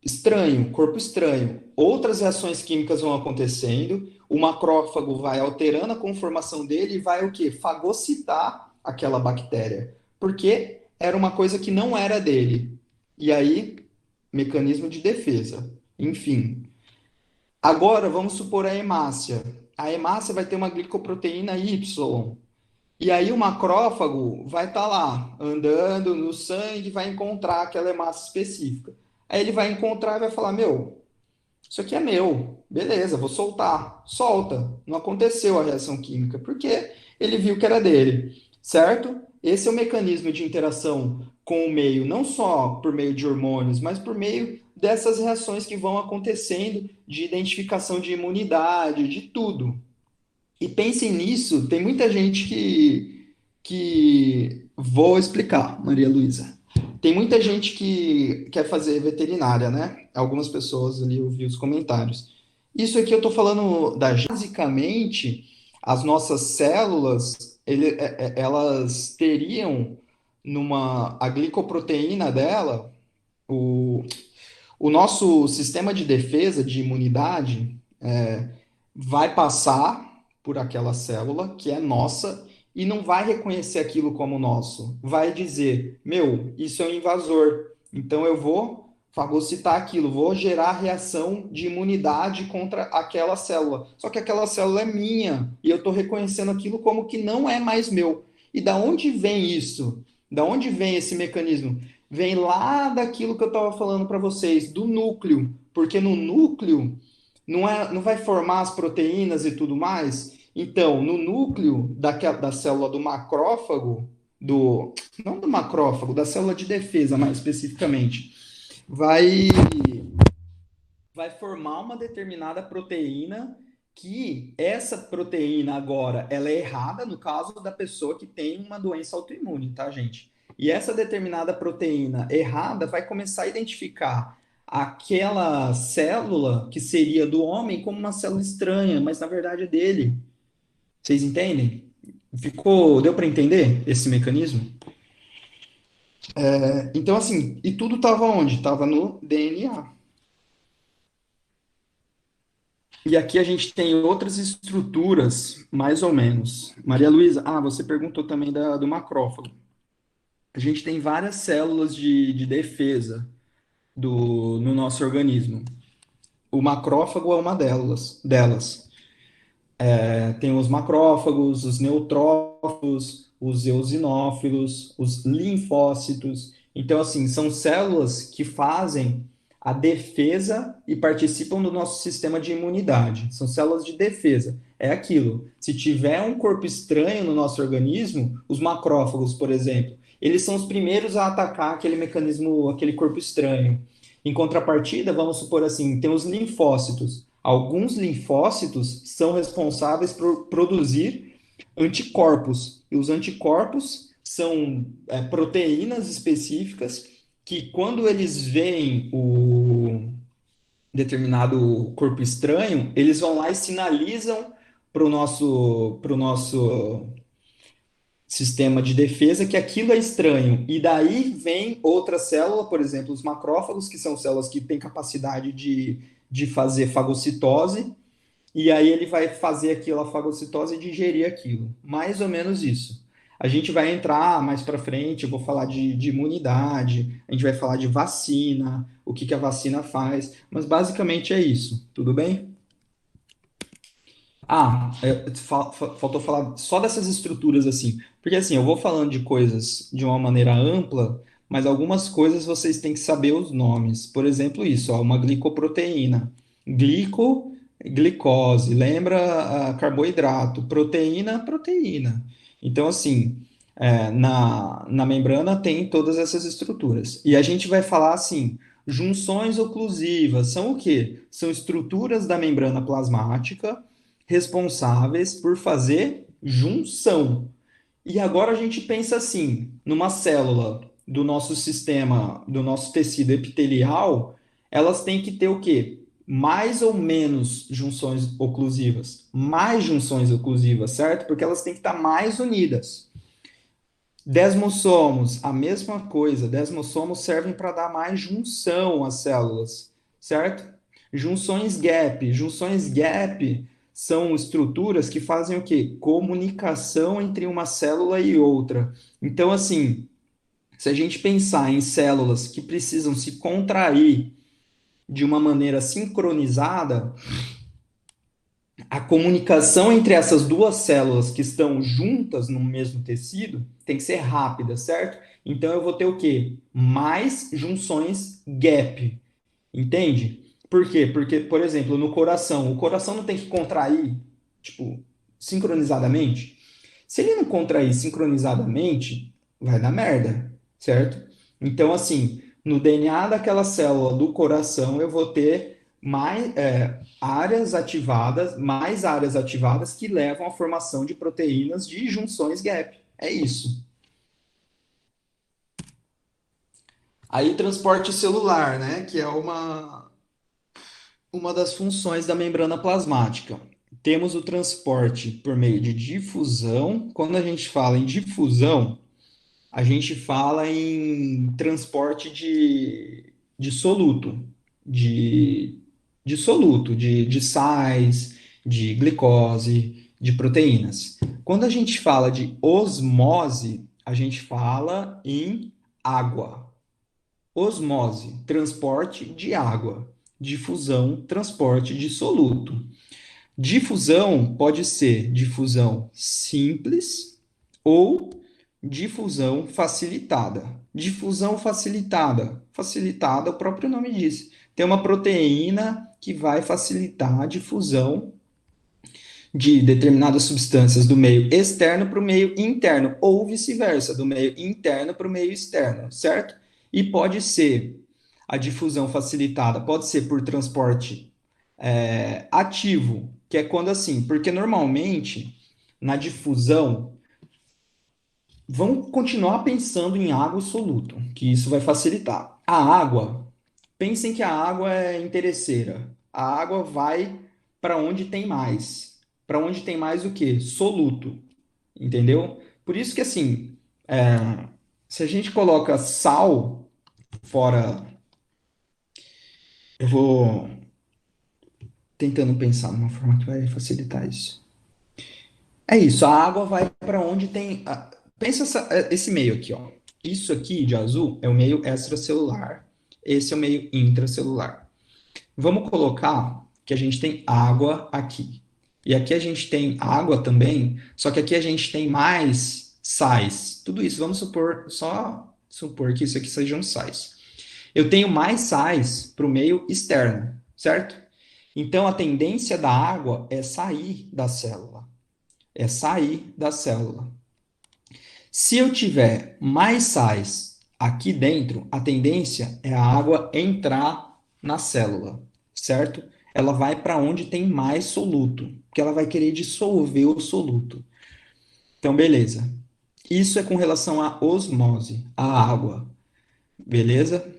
estranho, corpo estranho. Outras reações químicas vão acontecendo, o macrófago vai alterando a conformação dele e vai o quê? Fagocitar aquela bactéria, porque era uma coisa que não era dele. E aí, mecanismo de defesa. Enfim, Agora, vamos supor a hemácia. A hemácia vai ter uma glicoproteína Y. E aí o macrófago vai estar lá, andando no sangue, vai encontrar aquela hemácia específica. Aí ele vai encontrar e vai falar: Meu, isso aqui é meu, beleza, vou soltar. Solta. Não aconteceu a reação química, porque ele viu que era dele, certo? Esse é o mecanismo de interação com o meio, não só por meio de hormônios, mas por meio dessas reações que vão acontecendo de identificação de imunidade, de tudo. E pensem nisso, tem muita gente que... Vou explicar, Maria Luísa. Tem muita gente que quer fazer veterinária, né? Algumas pessoas ali eu vi os comentários. Isso aqui eu estou falando da... Basicamente, as nossas células, elas teriam numa... A glicoproteína dela, o, o nosso sistema de defesa, de imunidade, vai passar por aquela célula que é nossa e não vai reconhecer aquilo como nosso. Vai dizer: Meu, isso é um invasor. Então eu vou fagocitar aquilo, vou gerar reação de imunidade contra aquela célula. Só que aquela célula é minha e eu estou reconhecendo aquilo como que não é mais meu. E da onde vem isso? Da onde vem esse mecanismo? Vem lá daquilo que eu estava falando para vocês, do núcleo. Porque no núcleo não vai formar as proteínas e tudo mais? Então, no núcleo da célula do macrófago, não do macrófago, da célula de defesa, mais especificamente, vai, vai formar uma determinada proteína que essa proteína agora, ela é errada no caso da pessoa que tem uma doença autoimune, tá, gente? E essa determinada proteína errada vai começar a identificar aquela célula que seria do homem como uma célula estranha, mas na verdade é dele. Vocês entendem? Deu para entender esse mecanismo? Então, assim, e tudo estava onde? Estava no DNA. E aqui a gente tem outras estruturas, mais ou menos. Maria Luísa, você perguntou também do macrófago. A gente tem várias células de defesa no nosso organismo. O macrófago é uma delas. Tem os macrófagos, os neutrófilos, os eosinófilos, os linfócitos. Então, assim, são células que fazem a defesa e participam do nosso sistema de imunidade. São células de defesa. É aquilo. Se tiver um corpo estranho no nosso organismo, os macrófagos, por exemplo, eles são os primeiros a atacar aquele mecanismo, aquele corpo estranho. Em contrapartida, vamos supor assim, tem os linfócitos. Alguns linfócitos são responsáveis por produzir anticorpos. E os anticorpos são proteínas específicas que, quando eles veem o determinado corpo estranho, eles vão lá e sinalizam para o nosso sistema de defesa que aquilo é estranho. E daí vem outra célula, por exemplo, os macrófagos, que são células que têm capacidade de fazer fagocitose, e aí ele vai fazer aquela fagocitose e digerir aquilo. Mais ou menos isso. A gente vai entrar mais para frente, eu vou falar de imunidade, a gente vai falar de vacina, o que que a vacina faz, mas basicamente é isso. Tudo bem? Faltou falar só dessas estruturas assim, porque assim, eu vou falando de coisas de uma maneira ampla, mas algumas coisas vocês têm que saber os nomes. Por exemplo, isso, ó, uma glicoproteína. Glicose, lembra carboidrato, proteína, proteína. Então, assim, na membrana tem todas essas estruturas. E a gente vai falar assim, junções oclusivas são o quê? São estruturas da membrana plasmática responsáveis por fazer junção. E agora a gente pensa assim, numa célula do nosso sistema, do nosso tecido epitelial, elas têm que ter o quê? Mais ou menos junções oclusivas. Mais junções oclusivas, certo? Porque elas têm que estar mais unidas. Desmossomos, a mesma coisa. Desmossomos servem para dar mais junção às células, certo? Junções gap. Junções gap são estruturas que fazem o quê? Comunicação entre uma célula e outra. Então, assim, se a gente pensar em células que precisam se contrair de uma maneira sincronizada, a comunicação entre essas duas células que estão juntas no mesmo tecido tem que ser rápida, certo? Então eu vou ter o quê? Mais junções gap, entende? Por quê? Porque, por exemplo, no coração, o coração não tem que contrair, tipo, sincronizadamente. Se ele não contrair sincronizadamente, vai dar merda, certo? Então, assim, no DNA daquela célula do coração, eu vou ter mais áreas ativadas que levam à formação de proteínas de junções gap. É isso. Aí, transporte celular, né? Que é uma das funções da membrana plasmática. Temos o transporte por meio de difusão. Quando a gente fala em difusão, a gente fala em transporte de soluto, de, de soluto, de sais, de glicose, de proteínas. Quando a gente fala de osmose, a gente fala em água. Osmose, transporte de água. Difusão, transporte de soluto. Difusão pode ser difusão simples ou difusão facilitada. Difusão facilitada. Facilitada, o próprio nome diz. Tem uma proteína que vai facilitar a difusão de determinadas substâncias do meio externo para o meio interno, ou vice-versa, do meio interno para o meio externo, certo? E pode ser a difusão facilitada, pode ser por transporte ativo, que é quando assim, porque normalmente na difusão vamos continuar pensando em água e soluto, que isso vai facilitar. A água, pensem que a água é interesseira. A água vai para onde tem mais. Para onde tem mais o quê? Soluto, entendeu? Por isso que assim, se a gente coloca sal fora, eu vou tentando pensar numa forma que vai facilitar isso. É isso, a água vai para onde tem. Pensa esse meio aqui, ó. Isso aqui de azul é o meio extracelular. Esse é o meio intracelular. Vamos colocar que a gente tem água aqui. E aqui a gente tem água também, só que aqui a gente tem mais sais. Tudo isso, vamos supor, só supor que isso aqui sejam sais. Eu tenho mais sais para o meio externo, certo? Então a tendência da água é sair da célula. É sair da célula. Se eu tiver mais sais aqui dentro, a tendência é a água entrar na célula, certo? Ela vai para onde tem mais soluto, porque ela vai querer dissolver o soluto. Então, beleza. Isso é com relação à osmose, à água, beleza?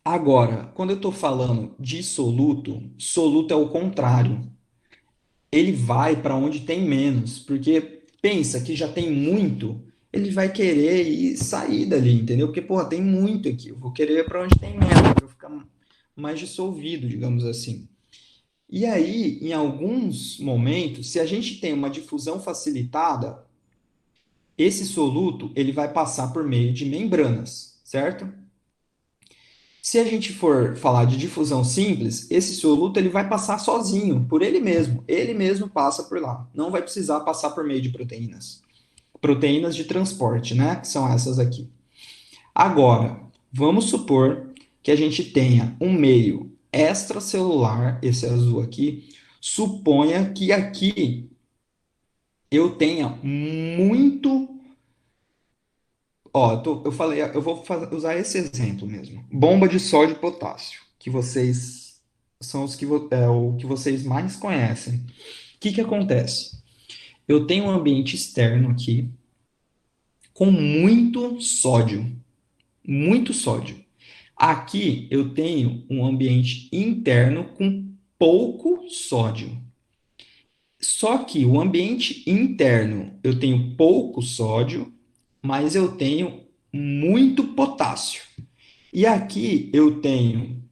Agora, quando eu estou falando de soluto, soluto é o contrário. Ele vai para onde tem menos, porque pensa que já tem muito, ele vai querer ir sair dali, entendeu? Porque, porra, tem muito aqui, eu vou querer para onde tem menos, para ficar mais dissolvido, digamos assim. E aí, em alguns momentos, se a gente tem uma difusão facilitada, esse soluto ele vai passar por meio de membranas, certo? Se a gente for falar de difusão simples, esse soluto ele vai passar sozinho, por ele mesmo passa por lá, não vai precisar passar por meio de proteínas. Proteínas de transporte, né? Que são essas aqui. Agora, vamos supor que a gente tenha um meio extracelular, esse azul aqui, suponha que aqui eu tenha muito. Ó, eu falei, eu vou usar esse exemplo mesmo. Bomba de sódio e potássio, que vocês são os que, é o que vocês mais conhecem. O que que acontece? Eu tenho um ambiente externo aqui com muito sódio, muito sódio. Aqui eu tenho um ambiente interno com pouco sódio. Só que o ambiente interno eu tenho pouco sódio, mas eu tenho muito potássio. E aqui eu tenho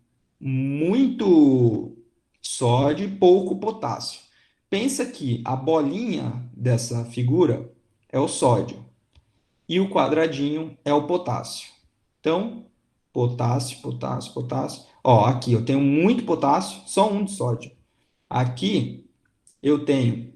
muito sódio e pouco potássio. Pensa que a bolinha dessa figura é o sódio e o quadradinho é o potássio. Então, potássio, potássio, potássio. Ó, aqui eu tenho muito potássio, só um de sódio. Aqui eu tenho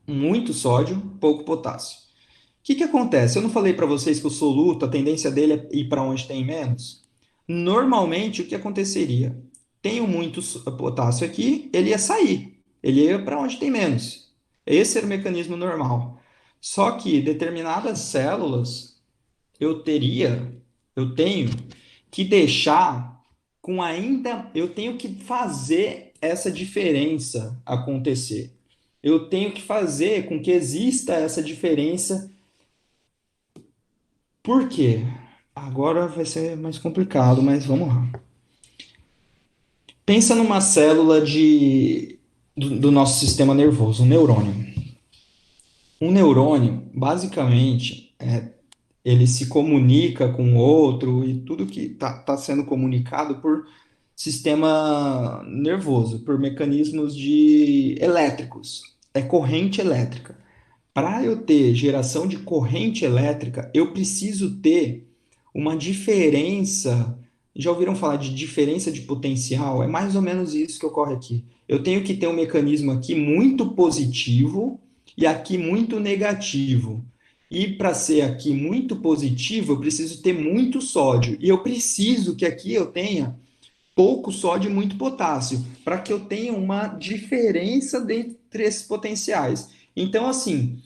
muito sódio, pouco potássio. O que que acontece? Eu não falei para vocês que o soluto, a tendência dele é ir para onde tem menos? Normalmente, o que aconteceria? Tenho muito potássio aqui, ele ia sair, ele ia para onde tem menos. Esse era o mecanismo normal. Só que determinadas células eu tenho que deixar com ainda, eu tenho que fazer essa diferença acontecer. Eu tenho que fazer com que exista essa diferença. Por quê? Agora vai ser mais complicado, mas vamos lá. Pensa numa célula do nosso sistema nervoso, um neurônio. Um neurônio, basicamente, ele se comunica com o outro e tudo que está sendo comunicado por sistema nervoso, por mecanismos elétricos. É corrente elétrica. Para eu ter geração de corrente elétrica, eu preciso ter uma diferença. Já ouviram falar de diferença de potencial? É mais ou menos isso que ocorre aqui. Eu tenho que ter um mecanismo aqui muito positivo e aqui muito negativo. E para ser aqui muito positivo, eu preciso ter muito sódio. E eu preciso que aqui eu tenha pouco sódio e muito potássio, para que eu tenha uma diferença entre esses potenciais. Então, assim,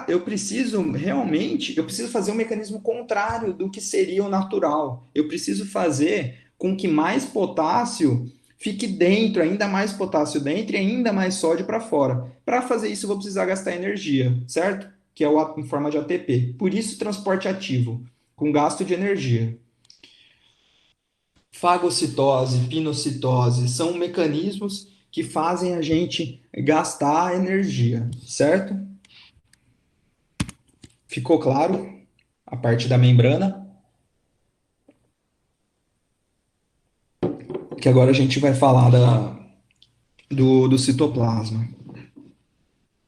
eu preciso realmente, eu preciso fazer um mecanismo contrário do que seria o natural. Eu preciso fazer com que mais potássio fique dentro, ainda mais potássio dentro e ainda mais sódio para fora. Para fazer isso, eu vou precisar gastar energia, certo? Que é em forma de ATP. Por isso, transporte ativo, com gasto de energia. Fagocitose, pinocitose, são mecanismos que fazem a gente gastar energia, certo? Ficou claro a parte da membrana? Que agora a gente vai falar do citoplasma.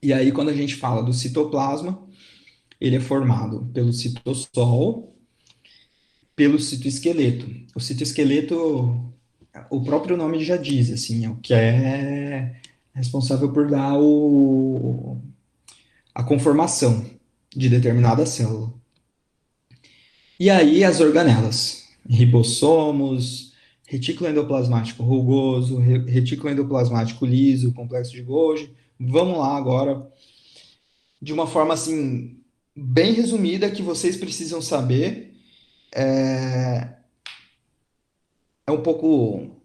E aí, quando a gente fala do citoplasma, ele é formado pelo citossol, pelo citoesqueleto. O citoesqueleto, o próprio nome já diz, assim, é o que é responsável por dar a conformação de determinada célula. E aí as organelas, ribossomos, retículo endoplasmático rugoso, retículo endoplasmático liso, complexo de Golgi. Vamos lá agora, de uma forma assim, bem resumida, que vocês precisam saber. É um pouco.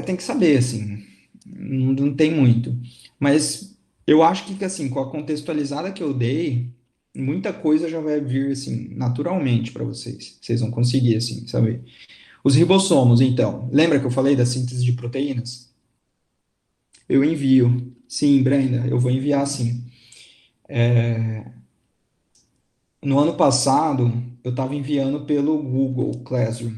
Tem que saber, assim, não tem muito. Mas eu acho que, assim, com a contextualizada que eu dei, muita coisa já vai vir, assim, naturalmente para vocês. Vocês vão conseguir, assim, saber. Os ribossomos, então. Lembra que eu falei da síntese de proteínas? Eu envio. Sim, Brenda, eu vou enviar sim. No ano passado, eu estava enviando pelo Google Classroom.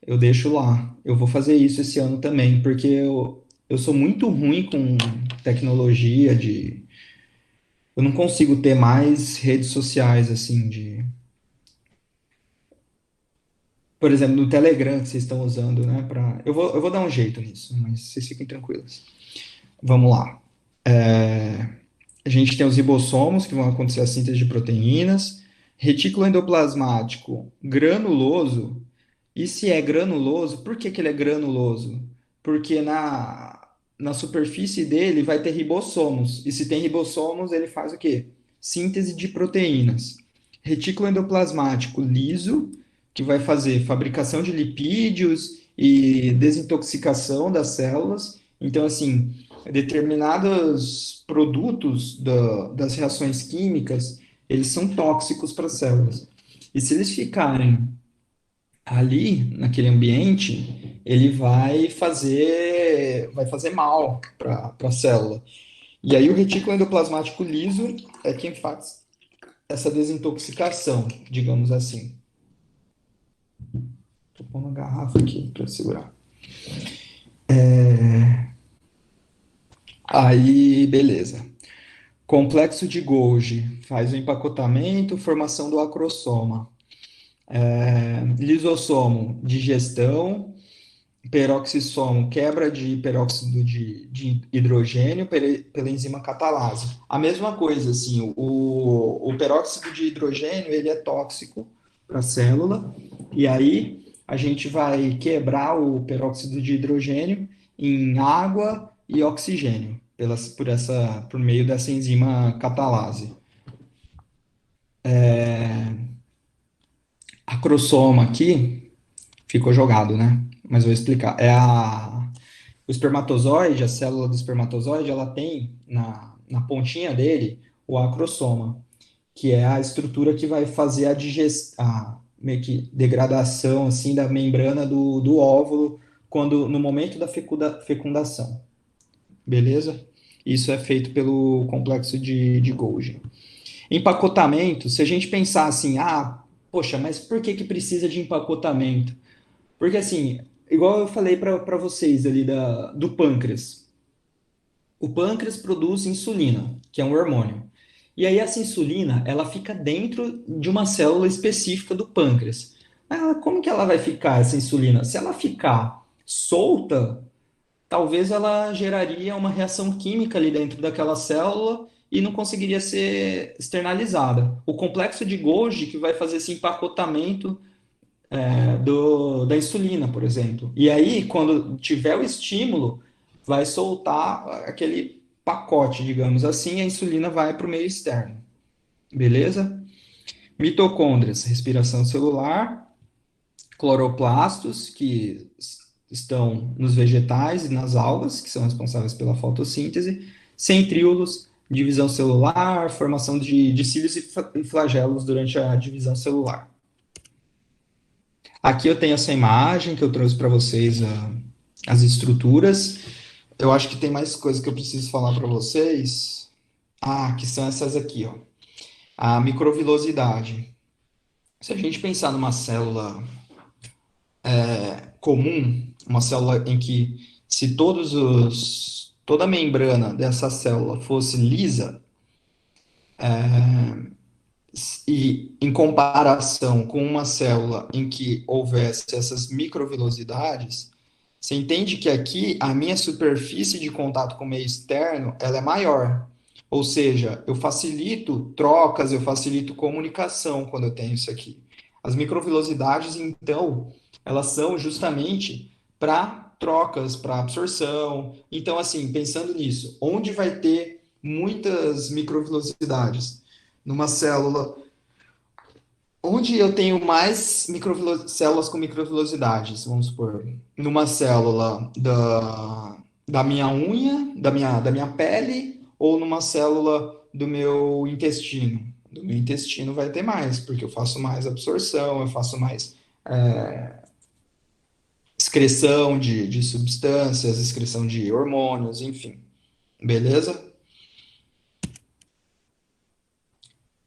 Eu deixo lá. Eu vou fazer isso esse ano também, porque eu sou muito ruim com tecnologia eu não consigo ter mais redes sociais, assim, Por exemplo, no Telegram que vocês estão usando, né? Eu vou dar um jeito nisso, mas vocês fiquem tranquilos. Vamos lá. A gente tem os ribossomos, que vão acontecer a síntese de proteínas, retículo endoplasmático granuloso. E se é granuloso, por que que ele é granuloso? Porque na superfície dele vai ter ribossomos. E se tem ribossomos, ele faz o quê? Síntese de proteínas. Retículo endoplasmático liso, que vai fazer fabricação de lipídios e desintoxicação das células. Então, assim, determinados produtos das reações químicas, eles são tóxicos para as células. E se eles ficarem ali, naquele ambiente, ele vai fazer mal para a célula. E aí o retículo endoplasmático liso é quem faz essa desintoxicação, digamos assim. Estou pondo uma garrafa aqui para segurar. Aí, beleza. Complexo de Golgi faz o empacotamento, formação do acrossoma. Lisossomo, digestão, peroxissomo, quebra de peróxido de hidrogênio pela enzima catalase. A mesma coisa, assim, o peróxido de hidrogênio, ele é tóxico para a célula, e aí a gente vai quebrar o peróxido de hidrogênio em água e oxigênio, por meio dessa enzima catalase. A crossoma aqui ficou jogado, né? Mas vou explicar. O espermatozoide, a célula do espermatozoide, ela tem na pontinha dele o acrossoma, que é a estrutura que vai fazer a digestão, a meio que degradação assim da membrana do óvulo no momento da fecundação, beleza? Isso é feito pelo complexo de Golgi. Empacotamento, se a gente pensar assim, poxa, mas por que que precisa de empacotamento? Porque assim, igual eu falei para vocês ali do pâncreas. O pâncreas produz insulina, que é um hormônio. E aí essa insulina, ela fica dentro de uma célula específica do pâncreas. Como que ela vai ficar, essa insulina? Se ela ficar solta, talvez ela geraria uma reação química ali dentro daquela célula e não conseguiria ser externalizada. O complexo de Golgi que vai fazer esse empacotamento da insulina, por exemplo. E aí, quando tiver o estímulo, vai soltar aquele pacote, digamos assim, a insulina vai para o meio externo. Beleza? Mitocôndrias, respiração celular, cloroplastos, que estão nos vegetais e nas algas, que são responsáveis pela fotossíntese, centríolos, divisão celular, formação de cílios e flagelos durante a divisão celular. Aqui eu tenho essa imagem que eu trouxe para vocês, as estruturas. Eu acho que tem mais coisas que eu preciso falar para vocês. Que são essas aqui, ó. A microvilosidade. Se a gente pensar numa célula comum, uma célula em que se toda a membrana dessa célula fosse lisa, e em comparação com uma célula em que houvesse essas microvilosidades, você entende que aqui a minha superfície de contato com o meio externo, ela é maior. Ou seja, eu facilito trocas, eu facilito comunicação quando eu tenho isso aqui. As microvilosidades, então, elas são justamente para trocas, para absorção. Então, assim, pensando nisso, onde vai ter muitas microvilosidades? Numa célula onde eu tenho mais células com microvilosidades, vamos supor, numa célula da minha unha, da minha pele, ou numa célula do meu intestino. Do meu intestino vai ter mais, porque eu faço mais absorção, eu faço mais excreção de substâncias, excreção de hormônios, enfim. Beleza?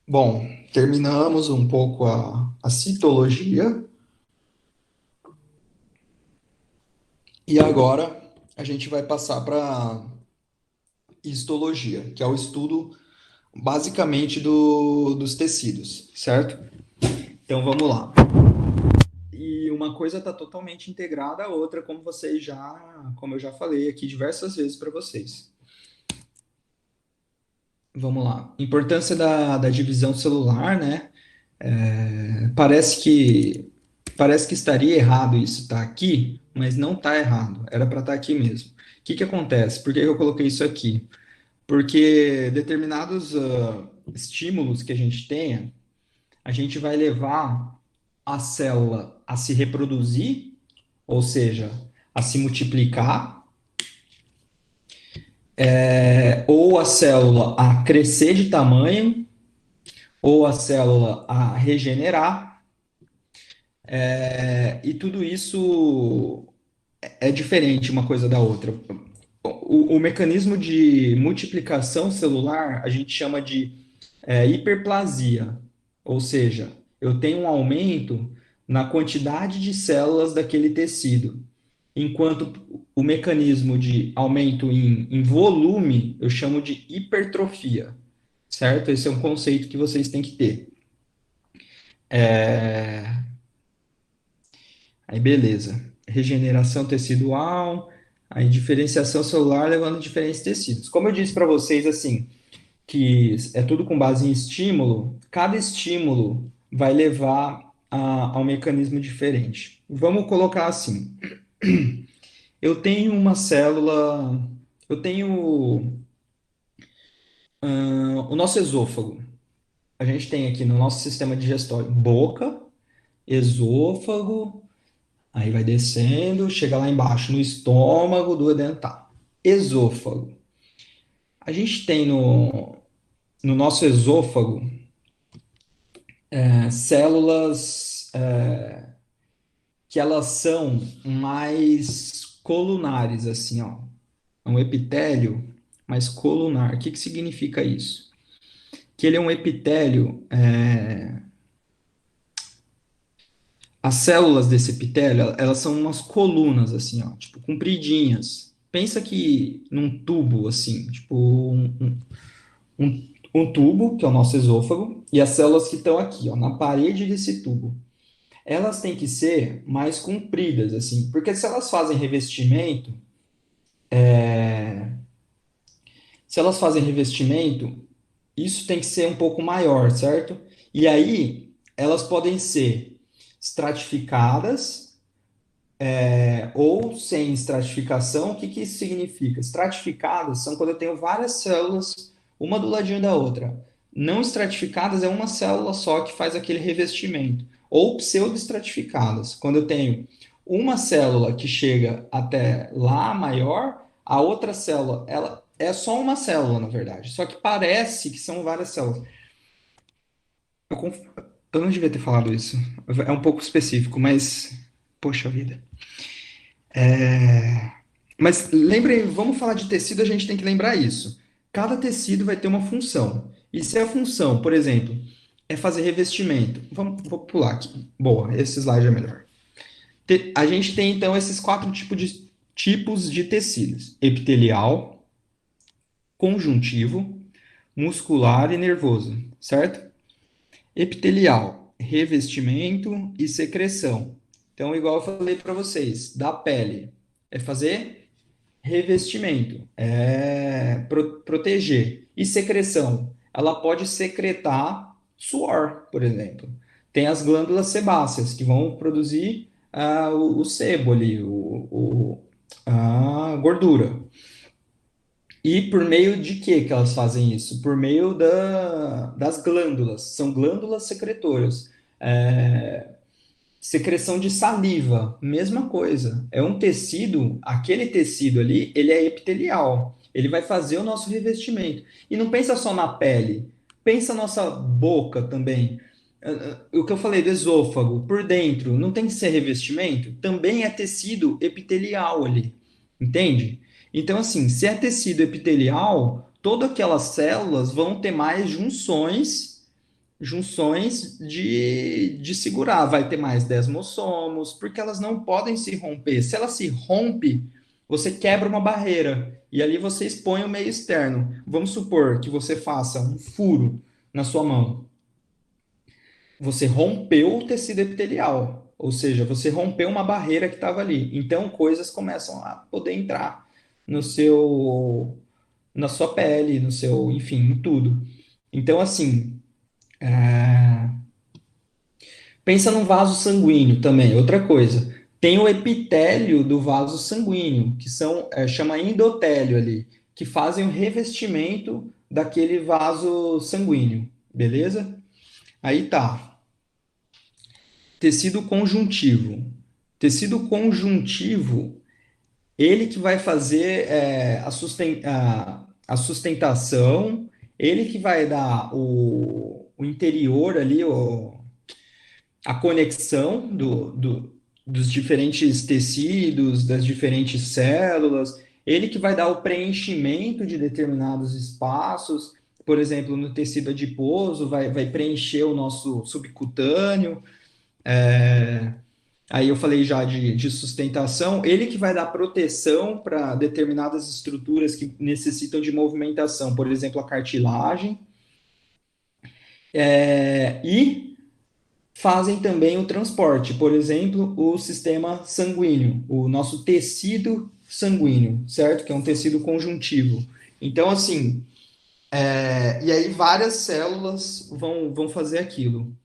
Bom, terminamos um pouco a citologia. E agora a gente vai passar para histologia, que é o estudo basicamente dos tecidos, certo? Então vamos lá. E uma coisa está totalmente integrada à outra, como eu já falei aqui diversas vezes para vocês. Vamos lá. Importância da divisão celular, né? Parece que estaria errado isso tá aqui, mas não está errado. Era para estar aqui mesmo. O que que acontece? Por que eu coloquei isso aqui? Porque determinados estímulos que a gente tenha, a gente vai levar a célula a se reproduzir, ou seja, a se multiplicar, ou a célula a crescer de tamanho, ou a célula a regenerar, e tudo isso é diferente uma coisa da outra. O mecanismo de multiplicação celular a gente chama de hiperplasia, ou seja, eu tenho um aumento na quantidade de células daquele tecido, enquanto o mecanismo de aumento em volume eu chamo de hipertrofia, certo? Esse é um conceito que vocês têm que ter. Aí, beleza. regeneração tecidual, aí diferenciação celular levando a diferentes tecidos. Como eu disse para vocês, assim, que é tudo com base em estímulo, cada estímulo vai levar a um mecanismo diferente. Vamos colocar assim: eu tenho uma célula, eu tenho o nosso esôfago. A gente tem aqui no nosso sistema digestório boca, esôfago, aí vai descendo, chega lá embaixo no estômago, duodental. Esôfago. A gente tem no nosso esôfago células que elas são mais colunares, assim, ó. É um epitélio mais colunar. O que que significa isso? Que ele é um epitélio. As células desse epitélio, elas são umas colunas, assim, ó, tipo, compridinhas. Pensa que num tubo, assim, tipo, um tubo, que é o nosso esôfago, e as células que estão aqui, ó, na parede desse tubo. Elas têm que ser mais compridas, assim, porque se elas fazem revestimento, se elas fazem revestimento, isso tem que ser um pouco maior, certo? E aí, elas podem ser estratificadas, ou sem estratificação. O que que isso significa? Estratificadas são quando eu tenho várias células, uma do ladinho da outra. Não estratificadas é uma célula só que faz aquele revestimento. Ou pseudoestratificadas, quando eu tenho uma célula que chega até lá maior, a outra célula, ela é só uma célula, na verdade. Só que parece que são várias células. Eu, eu não devia ter falado isso. É um pouco específico, mas poxa vida. Mas lembrem, vamos falar de tecido, a gente tem que lembrar isso. Cada tecido vai ter uma função. E se a função, por exemplo, é fazer revestimento, vou pular aqui. Boa, esse slide é melhor. A gente tem então esses quatro tipos de tecidos: epitelial, conjuntivo, muscular e nervoso, certo? Epitelial, revestimento e secreção. Então, igual eu falei para vocês, da pele, é fazer revestimento, proteger. E secreção, ela pode secretar suor, por exemplo. Tem as glândulas sebáceas que vão produzir o sebo ali, a gordura. E por meio de que elas fazem isso? Por meio das glândulas. São glândulas secretoras. Secreção de saliva, mesma coisa. É um tecido, aquele tecido ali, ele é epitelial. Ele vai fazer o nosso revestimento. E não pensa só na pele, pensa na nossa boca também. O que eu falei do esôfago, por dentro, não tem que ser revestimento? Também é tecido epitelial ali, entende? Então, assim, se é tecido epitelial, todas aquelas células vão ter mais junções de segurar, vai ter mais desmossomos, porque elas não podem se romper. Se ela se rompe, você quebra uma barreira e ali você expõe o meio externo. Vamos supor que você faça um furo na sua mão. Você rompeu o tecido epitelial, ou seja, você rompeu uma barreira que estava ali. Então coisas começam a poder entrar no seu, na sua pele, no seu, enfim, em tudo. Então assim, pensa no vaso sanguíneo também, outra coisa. Tem o epitélio do vaso sanguíneo, que chama endotélio ali, que fazem o revestimento daquele vaso sanguíneo, beleza? Aí tá. Tecido conjuntivo. Tecido conjuntivo, ele que vai fazer a sustentação, ele que vai dar o interior ali, a conexão dos diferentes tecidos, das diferentes células, ele que vai dar o preenchimento de determinados espaços, por exemplo, no tecido adiposo, vai preencher o nosso subcutâneo. Aí eu falei já de sustentação, ele que vai dar proteção para determinadas estruturas que necessitam de movimentação, por exemplo, a cartilagem. E fazem também o transporte. Por exemplo, o sistema sanguíneo, o nosso tecido sanguíneo, certo? Que é um tecido conjuntivo. Então, assim, e aí várias células vão fazer aquilo.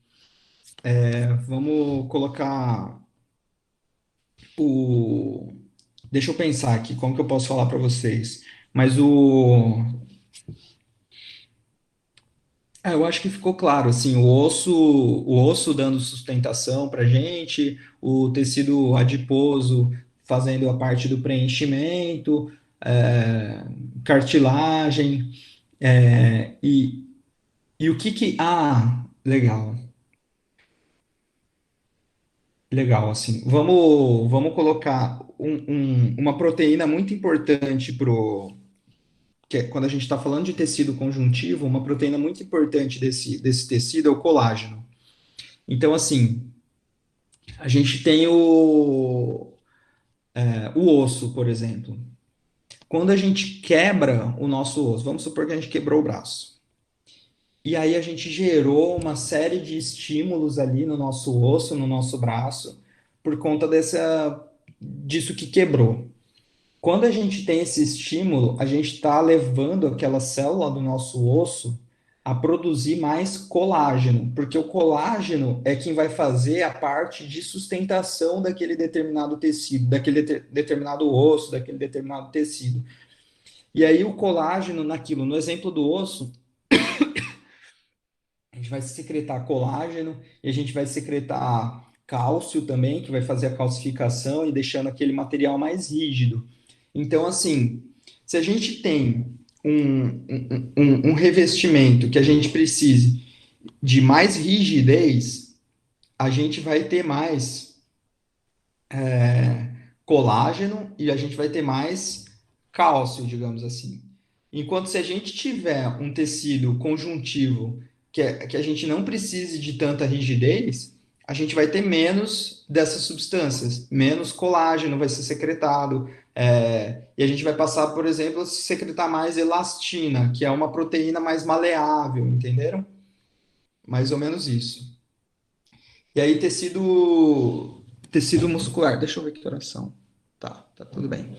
Vamos colocar o. Deixa eu pensar aqui, como que eu posso falar para vocês? Mas eu acho que ficou claro, assim, o osso dando sustentação para gente, o tecido adiposo fazendo a parte do preenchimento, é, cartilagem, e o que que... Ah, legal, legal, assim, vamos colocar uma proteína muito importante quando a gente está falando de tecido conjuntivo, uma proteína muito importante desse tecido é o colágeno. Então, assim, a gente tem o osso, por exemplo. Quando a gente quebra o nosso osso, vamos supor que a gente quebrou o braço. E aí a gente gerou uma série de estímulos ali no nosso osso, no nosso braço, por conta disso que quebrou. Quando a gente tem esse estímulo, a gente está levando aquela célula do nosso osso a produzir mais colágeno, porque o colágeno é quem vai fazer a parte de sustentação daquele determinado tecido, daquele determinado osso, daquele determinado tecido. E aí o colágeno naquilo, no exemplo do osso, a gente vai secretar colágeno e a gente vai secretar cálcio também, que vai fazer a calcificação e deixando aquele material mais rígido. Então, assim, se a gente tem um revestimento que a gente precise de mais rigidez, a gente vai ter mais colágeno e a gente vai ter mais cálcio, digamos assim. Enquanto se a gente tiver um tecido conjuntivo que a gente não precise de tanta rigidez, a gente vai ter menos dessas substâncias, menos colágeno vai ser secretado, e a gente vai passar, por exemplo, a secretar mais elastina, que é uma proteína mais maleável, entenderam? Mais ou menos isso. E aí, tecido muscular, deixa eu ver que oração. Tá tudo bem.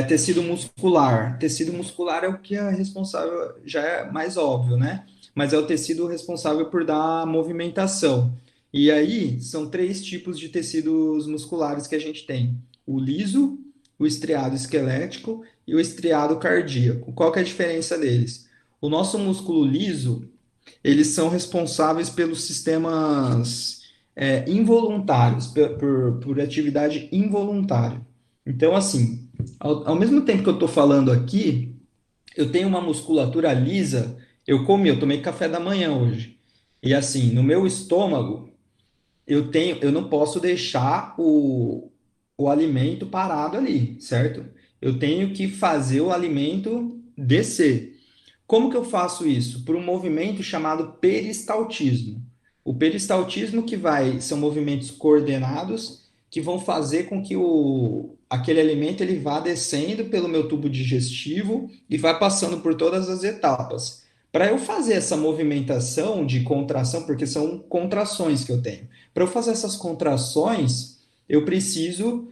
Tecido muscular. Tecido muscular é o que é responsável, já é mais óbvio, né? Mas é o tecido responsável por dar movimentação. E aí, são três tipos de tecidos musculares que a gente tem: o liso, o estriado esquelético e o estriado cardíaco. Qual que é a diferença deles? O nosso músculo liso, eles são responsáveis pelos sistemas involuntários, por atividade involuntária. Então, assim, ao mesmo tempo que eu estou falando aqui, eu tenho uma musculatura lisa. Eu tomei café da manhã hoje. E assim, no meu estômago, eu não posso deixar o alimento parado ali, certo? Eu tenho que fazer o alimento descer. Como que eu faço isso? Por um movimento chamado peristaltismo. O peristaltismo são movimentos coordenados que vão fazer com que aquele alimento ele vá descendo pelo meu tubo digestivo e vá passando por todas as etapas. Para eu fazer essa movimentação de contração, porque são contrações que eu tenho, para eu fazer essas contrações, eu preciso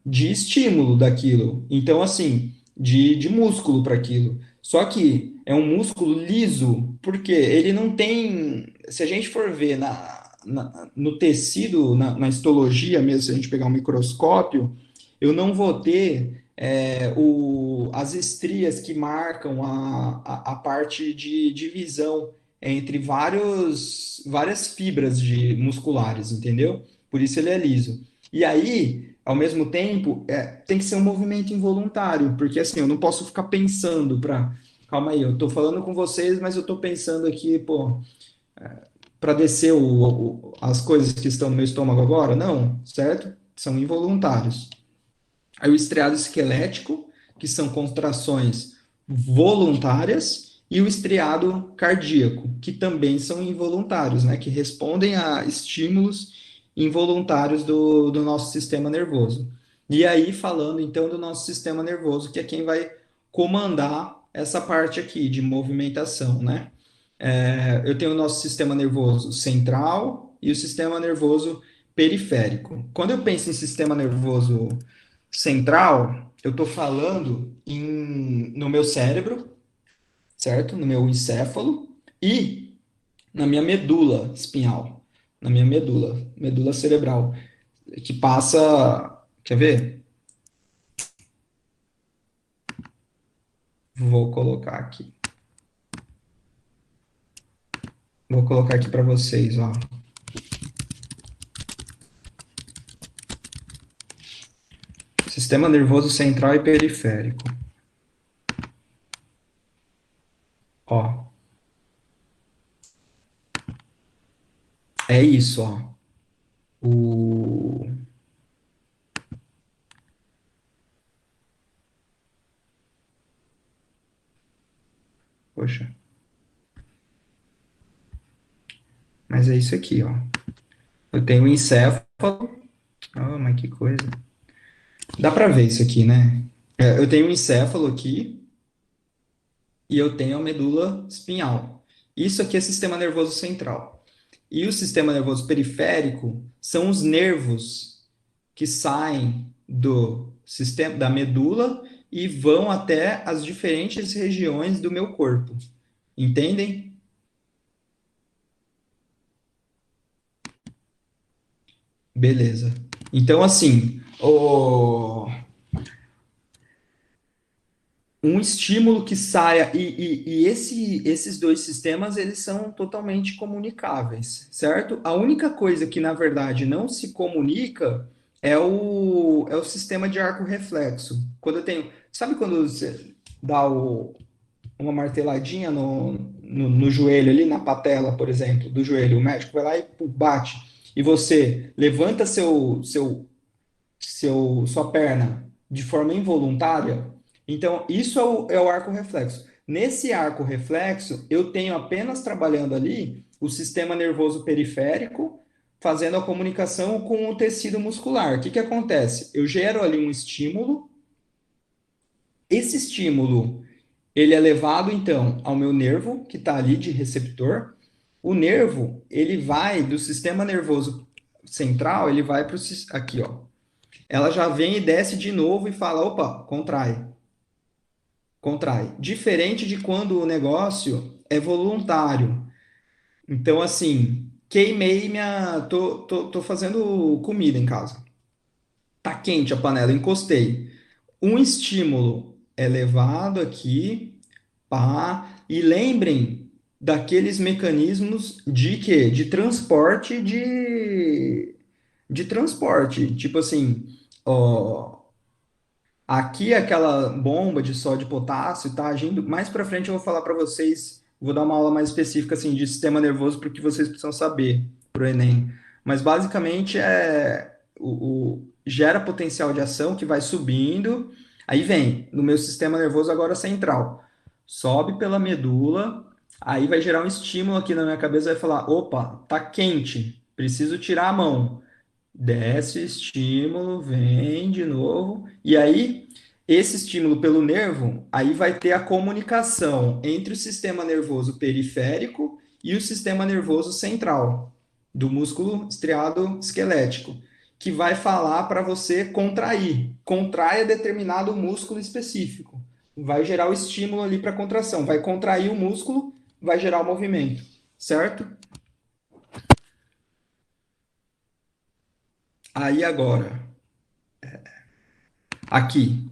de estímulo daquilo. Então, assim, de músculo para aquilo. Só que é um músculo liso, porque ele não tem. Se a gente for ver no tecido, na histologia mesmo, se a gente pegar um microscópio, eu não vou ter as estrias que marcam a parte de divisão entre várias fibras musculares, entendeu? Por isso ele é liso. E aí, ao mesmo tempo, tem que ser um movimento involuntário, porque assim, eu não posso ficar pensando para. Calma aí, eu estou falando com vocês, mas eu estou pensando aqui, pô, para descer as coisas que estão no meu estômago agora? Não, certo? São involuntários. Aí o estriado esquelético, que são contrações voluntárias, e o estriado cardíaco, que também são involuntários, né? Que respondem a estímulos involuntários do nosso sistema nervoso. E aí, falando então do nosso sistema nervoso, que é quem vai comandar essa parte aqui de movimentação, né? Eu tenho o nosso sistema nervoso central e o sistema nervoso periférico. Quando eu penso em sistema nervoso central, eu estou falando no meu cérebro, certo? No meu encéfalo e na minha medula espinhal, na minha medula cerebral, que passa. Quer ver? Vou colocar aqui. Vou colocar aqui para vocês, ó. Sistema nervoso central e periférico. Ó, é isso, ó. O... Poxa, mas é isso aqui, ó. Eu tenho o encéfalo. Oh, mas que coisa. Dá para ver isso aqui, né? Eu tenho o encéfalo aqui e eu tenho a medula espinhal. Isso aqui é sistema nervoso central. E o sistema nervoso periférico são os nervos que saem do sistema da medula e vão até as diferentes regiões do meu corpo. Entendem? Beleza. Então, assim, um estímulo que saia esses dois sistemas eles são totalmente comunicáveis, certo? A única coisa que na verdade não se comunica é o sistema de arco reflexo. Quando eu tenho, sabe quando você dá uma marteladinha no joelho ali na patela, por exemplo, do joelho, o médico vai lá e pô, bate e você levanta sua perna de forma involuntária, então isso é o arco reflexo. Nesse arco reflexo, eu tenho apenas trabalhando ali o sistema nervoso periférico, fazendo a comunicação com o tecido muscular. O que que acontece? Eu gero ali um estímulo, esse estímulo ele é levado então ao meu nervo, que está ali de receptor. O nervo, ele vai do sistema nervoso central, ele vai para o aqui, ó, ela já vem e desce de novo e fala: opa, contrai, contrai. Diferente de quando o negócio é voluntário. Então, assim, queimei minha. Tô fazendo comida em casa. Tá quente a panela, encostei. Um estímulo é levado aqui, pá, e lembrem daqueles mecanismos de quê? De transporte de transporte. Tipo assim, ó, aqui aquela bomba de sódio e potássio está agindo. Mais para frente eu vou falar para vocês, vou dar uma aula mais específica assim de sistema nervoso porque vocês precisam saber para o Enem. Mas basicamente gera potencial de ação que vai subindo. Aí vem no meu sistema nervoso agora central. Sobe pela medula, aí vai gerar um estímulo aqui na minha cabeça, vai falar: opa, tá quente, preciso tirar a mão. Desce o estímulo, vem de novo, e aí esse estímulo pelo nervo, aí vai ter a comunicação entre o sistema nervoso periférico e o sistema nervoso central do músculo estriado esquelético, que vai falar para você contrair. Contraia determinado músculo específico. Vai gerar o estímulo ali para contração, vai contrair o músculo, vai gerar o movimento, certo? Aí agora, aqui,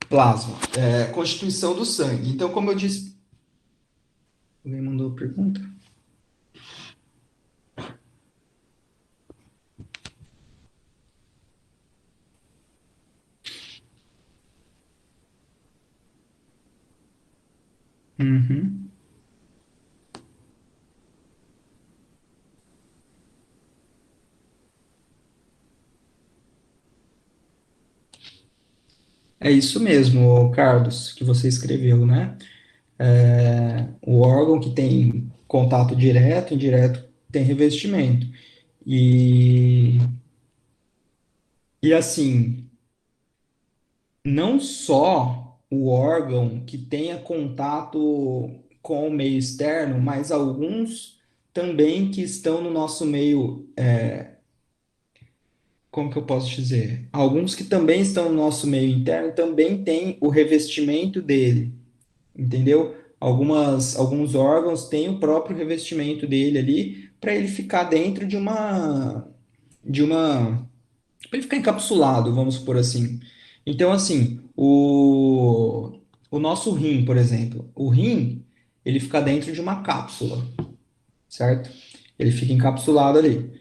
plasma, constituição do sangue. Então, como eu disse, alguém mandou pergunta? Uhum. É isso mesmo, Carlos, que você escreveu, né? O órgão que tem contato direto, indireto, tem revestimento. E, e assim, não só o órgão que tenha contato. com o meio externo, mas alguns também que estão no nosso meio, como que eu posso dizer? Alguns que também estão no nosso meio interno também têm o revestimento dele, entendeu? Alguns órgãos têm o próprio revestimento dele ali para ele ficar dentro de uma para ele ficar encapsulado, vamos supor assim. Então, assim, o nosso rim, por exemplo, o rim, ele fica dentro de uma cápsula, certo? Ele fica encapsulado ali.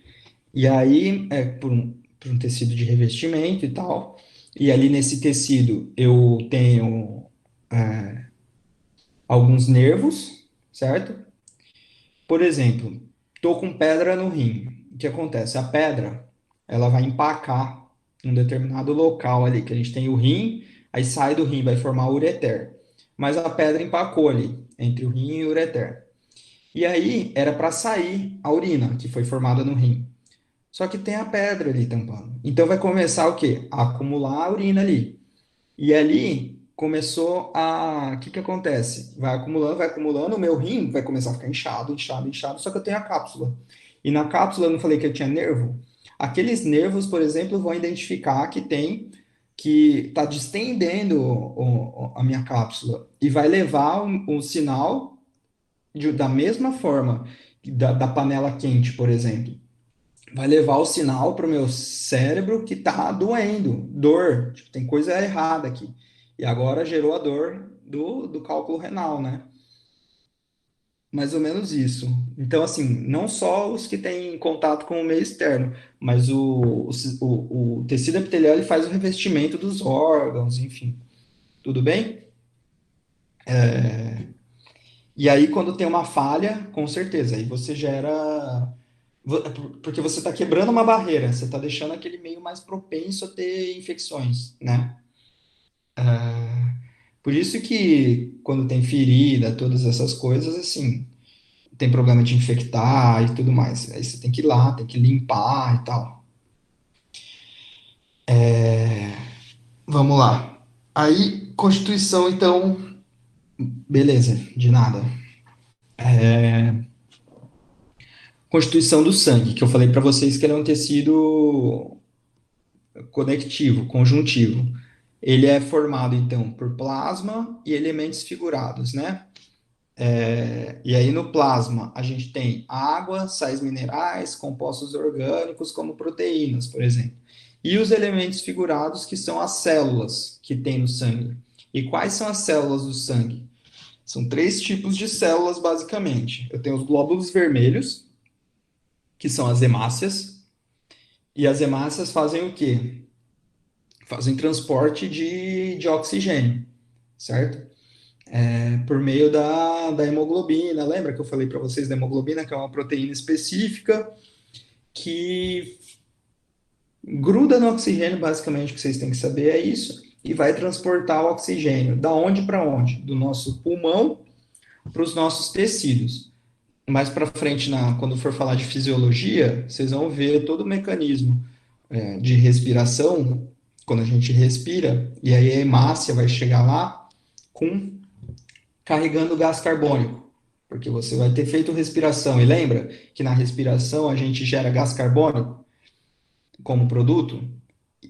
E aí, por um tecido de revestimento e tal. E ali nesse tecido eu tenho alguns nervos, certo? Por exemplo, tô com pedra no rim. O que acontece? A pedra, ela vai empacar num determinado local ali, que a gente tem o rim, aí sai do rim, vai formar o ureter. Mas a pedra empacou ali, entre o rim e o ureter. E aí era para sair a urina, que foi formada no rim. Só que tem a pedra ali tampando. Então vai começar o quê? A acumular a urina ali. E ali começou a. O que que acontece? Vai acumulando, o meu rim vai começar a ficar inchado, inchado, inchado, só que eu tenho a cápsula. E na cápsula eu não falei que eu tinha nervo? Aqueles nervos, por exemplo, vão identificar que está distendendo a minha cápsula e vai levar um sinal da mesma forma da panela quente, por exemplo. Vai levar o sinal para o meu cérebro que está doendo, dor, tipo, tem coisa errada aqui. E agora gerou a dor do cálculo renal, né? Mais ou menos isso. Então, assim, não só os que têm contato com o meio externo, mas o tecido epitelial ele faz o revestimento dos órgãos, enfim. Tudo bem? E aí, quando tem uma falha, com certeza, aí você gera. Porque você está quebrando uma barreira, você está deixando aquele meio mais propenso a ter infecções, né? Por isso que quando tem ferida, todas essas coisas, assim, tem problema de infectar e tudo mais. Aí você tem que ir lá, tem que limpar e tal. Vamos lá. Aí, Constituição, então, beleza, de nada. Constituição do sangue, que eu falei para vocês que ele é um tecido conectivo, conjuntivo. Ele é formado, então, por plasma e elementos figurados, né? E aí no plasma a gente tem água, sais minerais, compostos orgânicos, como proteínas, por exemplo. E os elementos figurados, que são as células que tem no sangue. E quais são as células do sangue? São três tipos de células, basicamente. Eu tenho os glóbulos vermelhos, que são as hemácias. E as hemácias fazem o quê? Fazem transporte de oxigênio, certo? Por meio da hemoglobina. Lembra que eu falei para vocês da hemoglobina, que é uma proteína específica que gruda no oxigênio, basicamente, o que vocês têm que saber é isso, e vai transportar o oxigênio. Da onde para onde? Do nosso pulmão para os nossos tecidos. Mais para frente, quando for falar de fisiologia, vocês vão ver todo o mecanismo de respiração, quando a gente respira, e aí a hemácia vai chegar lá com carregando gás carbônico, porque você vai ter feito respiração. E lembra que na respiração a gente gera gás carbônico como produto?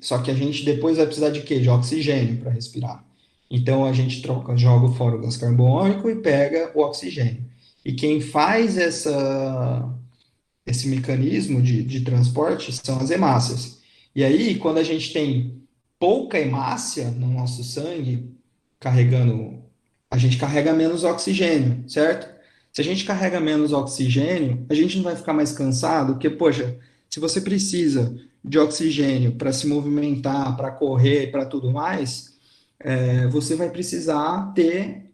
Só que a gente depois vai precisar de quê? De oxigênio para respirar. Então a gente joga fora o gás carbônico e pega o oxigênio. E quem faz esse mecanismo de transporte são as hemácias. E aí, quando a gente tem pouca hemácia no nosso sangue, carregando, a gente carrega menos oxigênio, certo? Se a gente carrega menos oxigênio, a gente não vai ficar mais cansado, porque, poxa, se você precisa de oxigênio para se movimentar, para correr, para tudo mais, você vai precisar ter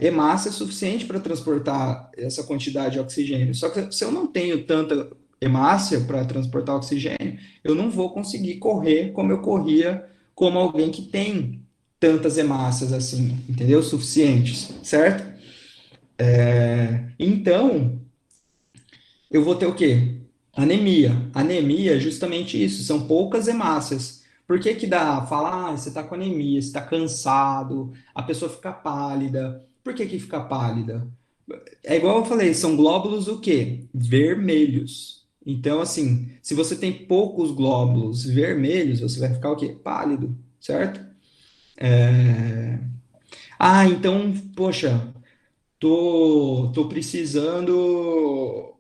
hemácia suficiente para transportar essa quantidade de oxigênio. Só que se eu não tenho tanta hemácia para transportar oxigênio, eu não vou conseguir correr como eu corria como alguém que tem tantas hemácias assim, entendeu? Suficientes, certo? Então, eu vou ter o quê? Anemia. Anemia é justamente isso, são poucas hemácias. Por que que dá? Fala, você está com anemia, você está cansado, a pessoa fica pálida, Por que que fica pálida? É igual eu falei, são glóbulos o quê? Vermelhos. Então, assim, se você tem poucos glóbulos vermelhos, você vai ficar o quê? Pálido, certo? Ah, então, poxa, tô precisando.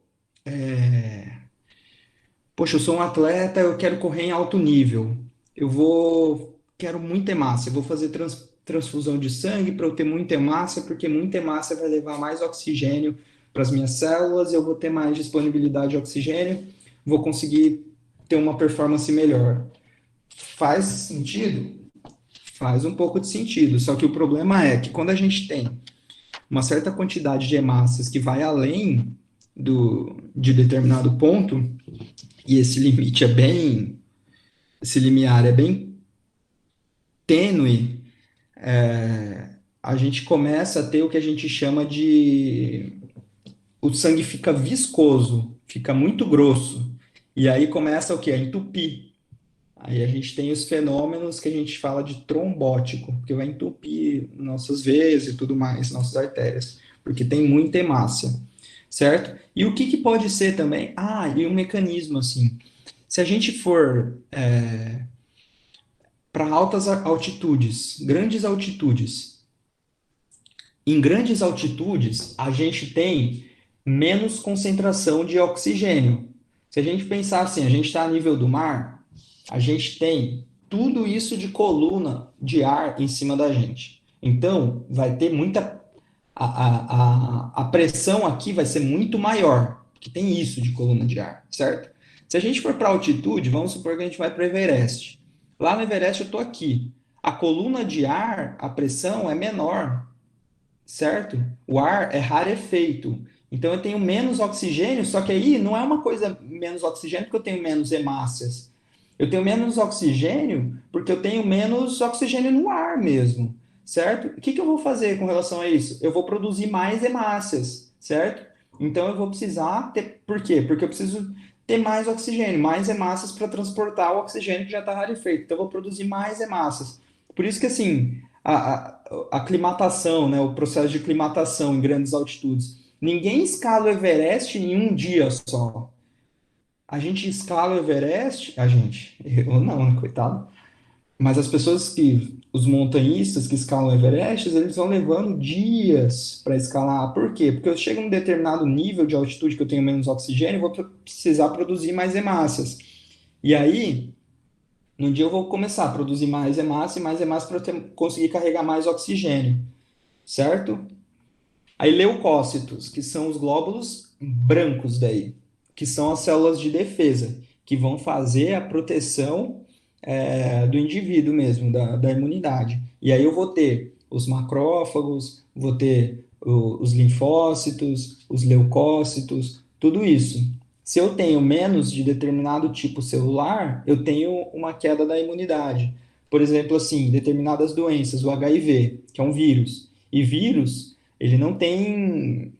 Poxa, eu sou um atleta, eu quero correr em alto nível. Quero muita hemácia. Eu vou fazer transfusão de sangue para eu ter muita hemácia, porque muita hemácia vai levar mais oxigênio para as minhas células, eu vou ter mais disponibilidade de oxigênio, vou conseguir ter uma performance melhor. Faz sentido? Faz um pouco de sentido. Só que o problema é que quando a gente tem uma certa quantidade de hemácias que vai além de determinado ponto, e esse limiar é bem tênue, a gente começa a ter o que a gente chama de o sangue fica viscoso, fica muito grosso. E aí começa o que? A entupir. Aí a gente tem os fenômenos que a gente fala de trombótico, porque vai entupir nossas veias e tudo mais, nossas artérias, porque tem muita hemácia, certo? E o que que pode ser também? Ah, e um mecanismo assim. Se a gente for para altas altitudes, grandes altitudes, em grandes altitudes, a gente tem menos concentração de oxigênio. Se a gente pensar assim, a gente está a nível do mar, a gente tem tudo isso de coluna de ar em cima da gente. Então, vai ter muita. A pressão aqui vai ser muito maior, porque tem isso de coluna de ar, certo? Se a gente for para altitude, vamos supor que a gente vai para o Everest. Lá no Everest eu estou aqui. A coluna de ar, a pressão é menor, certo? O ar é rarefeito. Então eu tenho menos oxigênio, só que aí não é uma coisa menos oxigênio porque eu tenho menos hemácias. Eu tenho menos oxigênio porque eu tenho menos oxigênio no ar mesmo, certo? O que que eu vou fazer com relação a isso? Eu vou produzir mais hemácias, certo? Então eu vou precisar ter. Por quê? Porque eu preciso ter mais oxigênio, mais hemácias para transportar o oxigênio que já está rarefeito. Então eu vou produzir mais hemácias. Por isso que assim, a aclimatação, né, o processo de aclimatação em grandes altitudes. Ninguém escala o Everest em um dia só. A gente escala o Everest, eu não, né, coitado. Mas os montanhistas que escalam o Everest, eles vão levando dias para escalar. Por quê? Porque eu chego a um determinado nível de altitude que eu tenho menos oxigênio, eu vou precisar produzir mais hemácias. E aí, num dia eu vou começar a produzir mais hemácia para eu conseguir carregar mais oxigênio, certo? Aí leucócitos, que são os glóbulos brancos daí, que são as células de defesa, que vão fazer a proteção do indivíduo mesmo, da imunidade. E aí eu vou ter os macrófagos, vou ter os linfócitos, os leucócitos, tudo isso. Se eu tenho menos de determinado tipo celular, eu tenho uma queda da imunidade. Por exemplo, assim, determinadas doenças, o HIV, que é um vírus. E vírus, ele não tem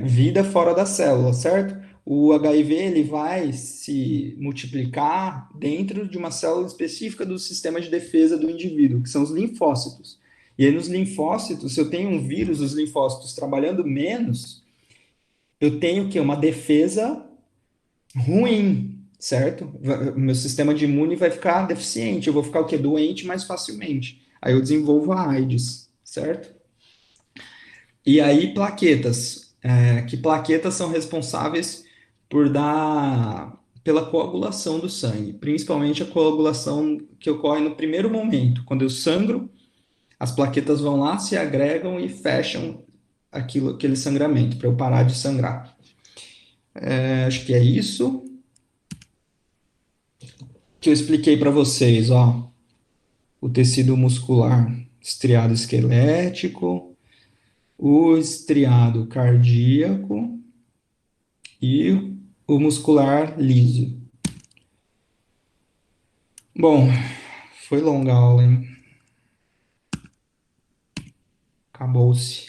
vida fora da célula, certo? O HIV ele vai se multiplicar dentro de uma célula específica do sistema de defesa do indivíduo, que são os linfócitos. E aí nos linfócitos, se eu tenho um vírus, os linfócitos trabalhando menos, eu tenho que uma defesa ruim, certo? O meu sistema de imune vai ficar deficiente, eu vou ficar o quê? Doente mais facilmente. Aí eu desenvolvo a AIDS, certo? E aí, plaquetas. Que plaquetas são responsáveis pela coagulação do sangue, principalmente a coagulação que ocorre no primeiro momento. Quando eu sangro, as plaquetas vão lá, se agregam e fecham aquele sangramento, para eu parar de sangrar. Acho que é isso que eu expliquei para vocês, ó. O tecido muscular estriado esquelético, o estriado cardíaco e o muscular liso. Bom, foi longa a aula, hein? Acabou-se.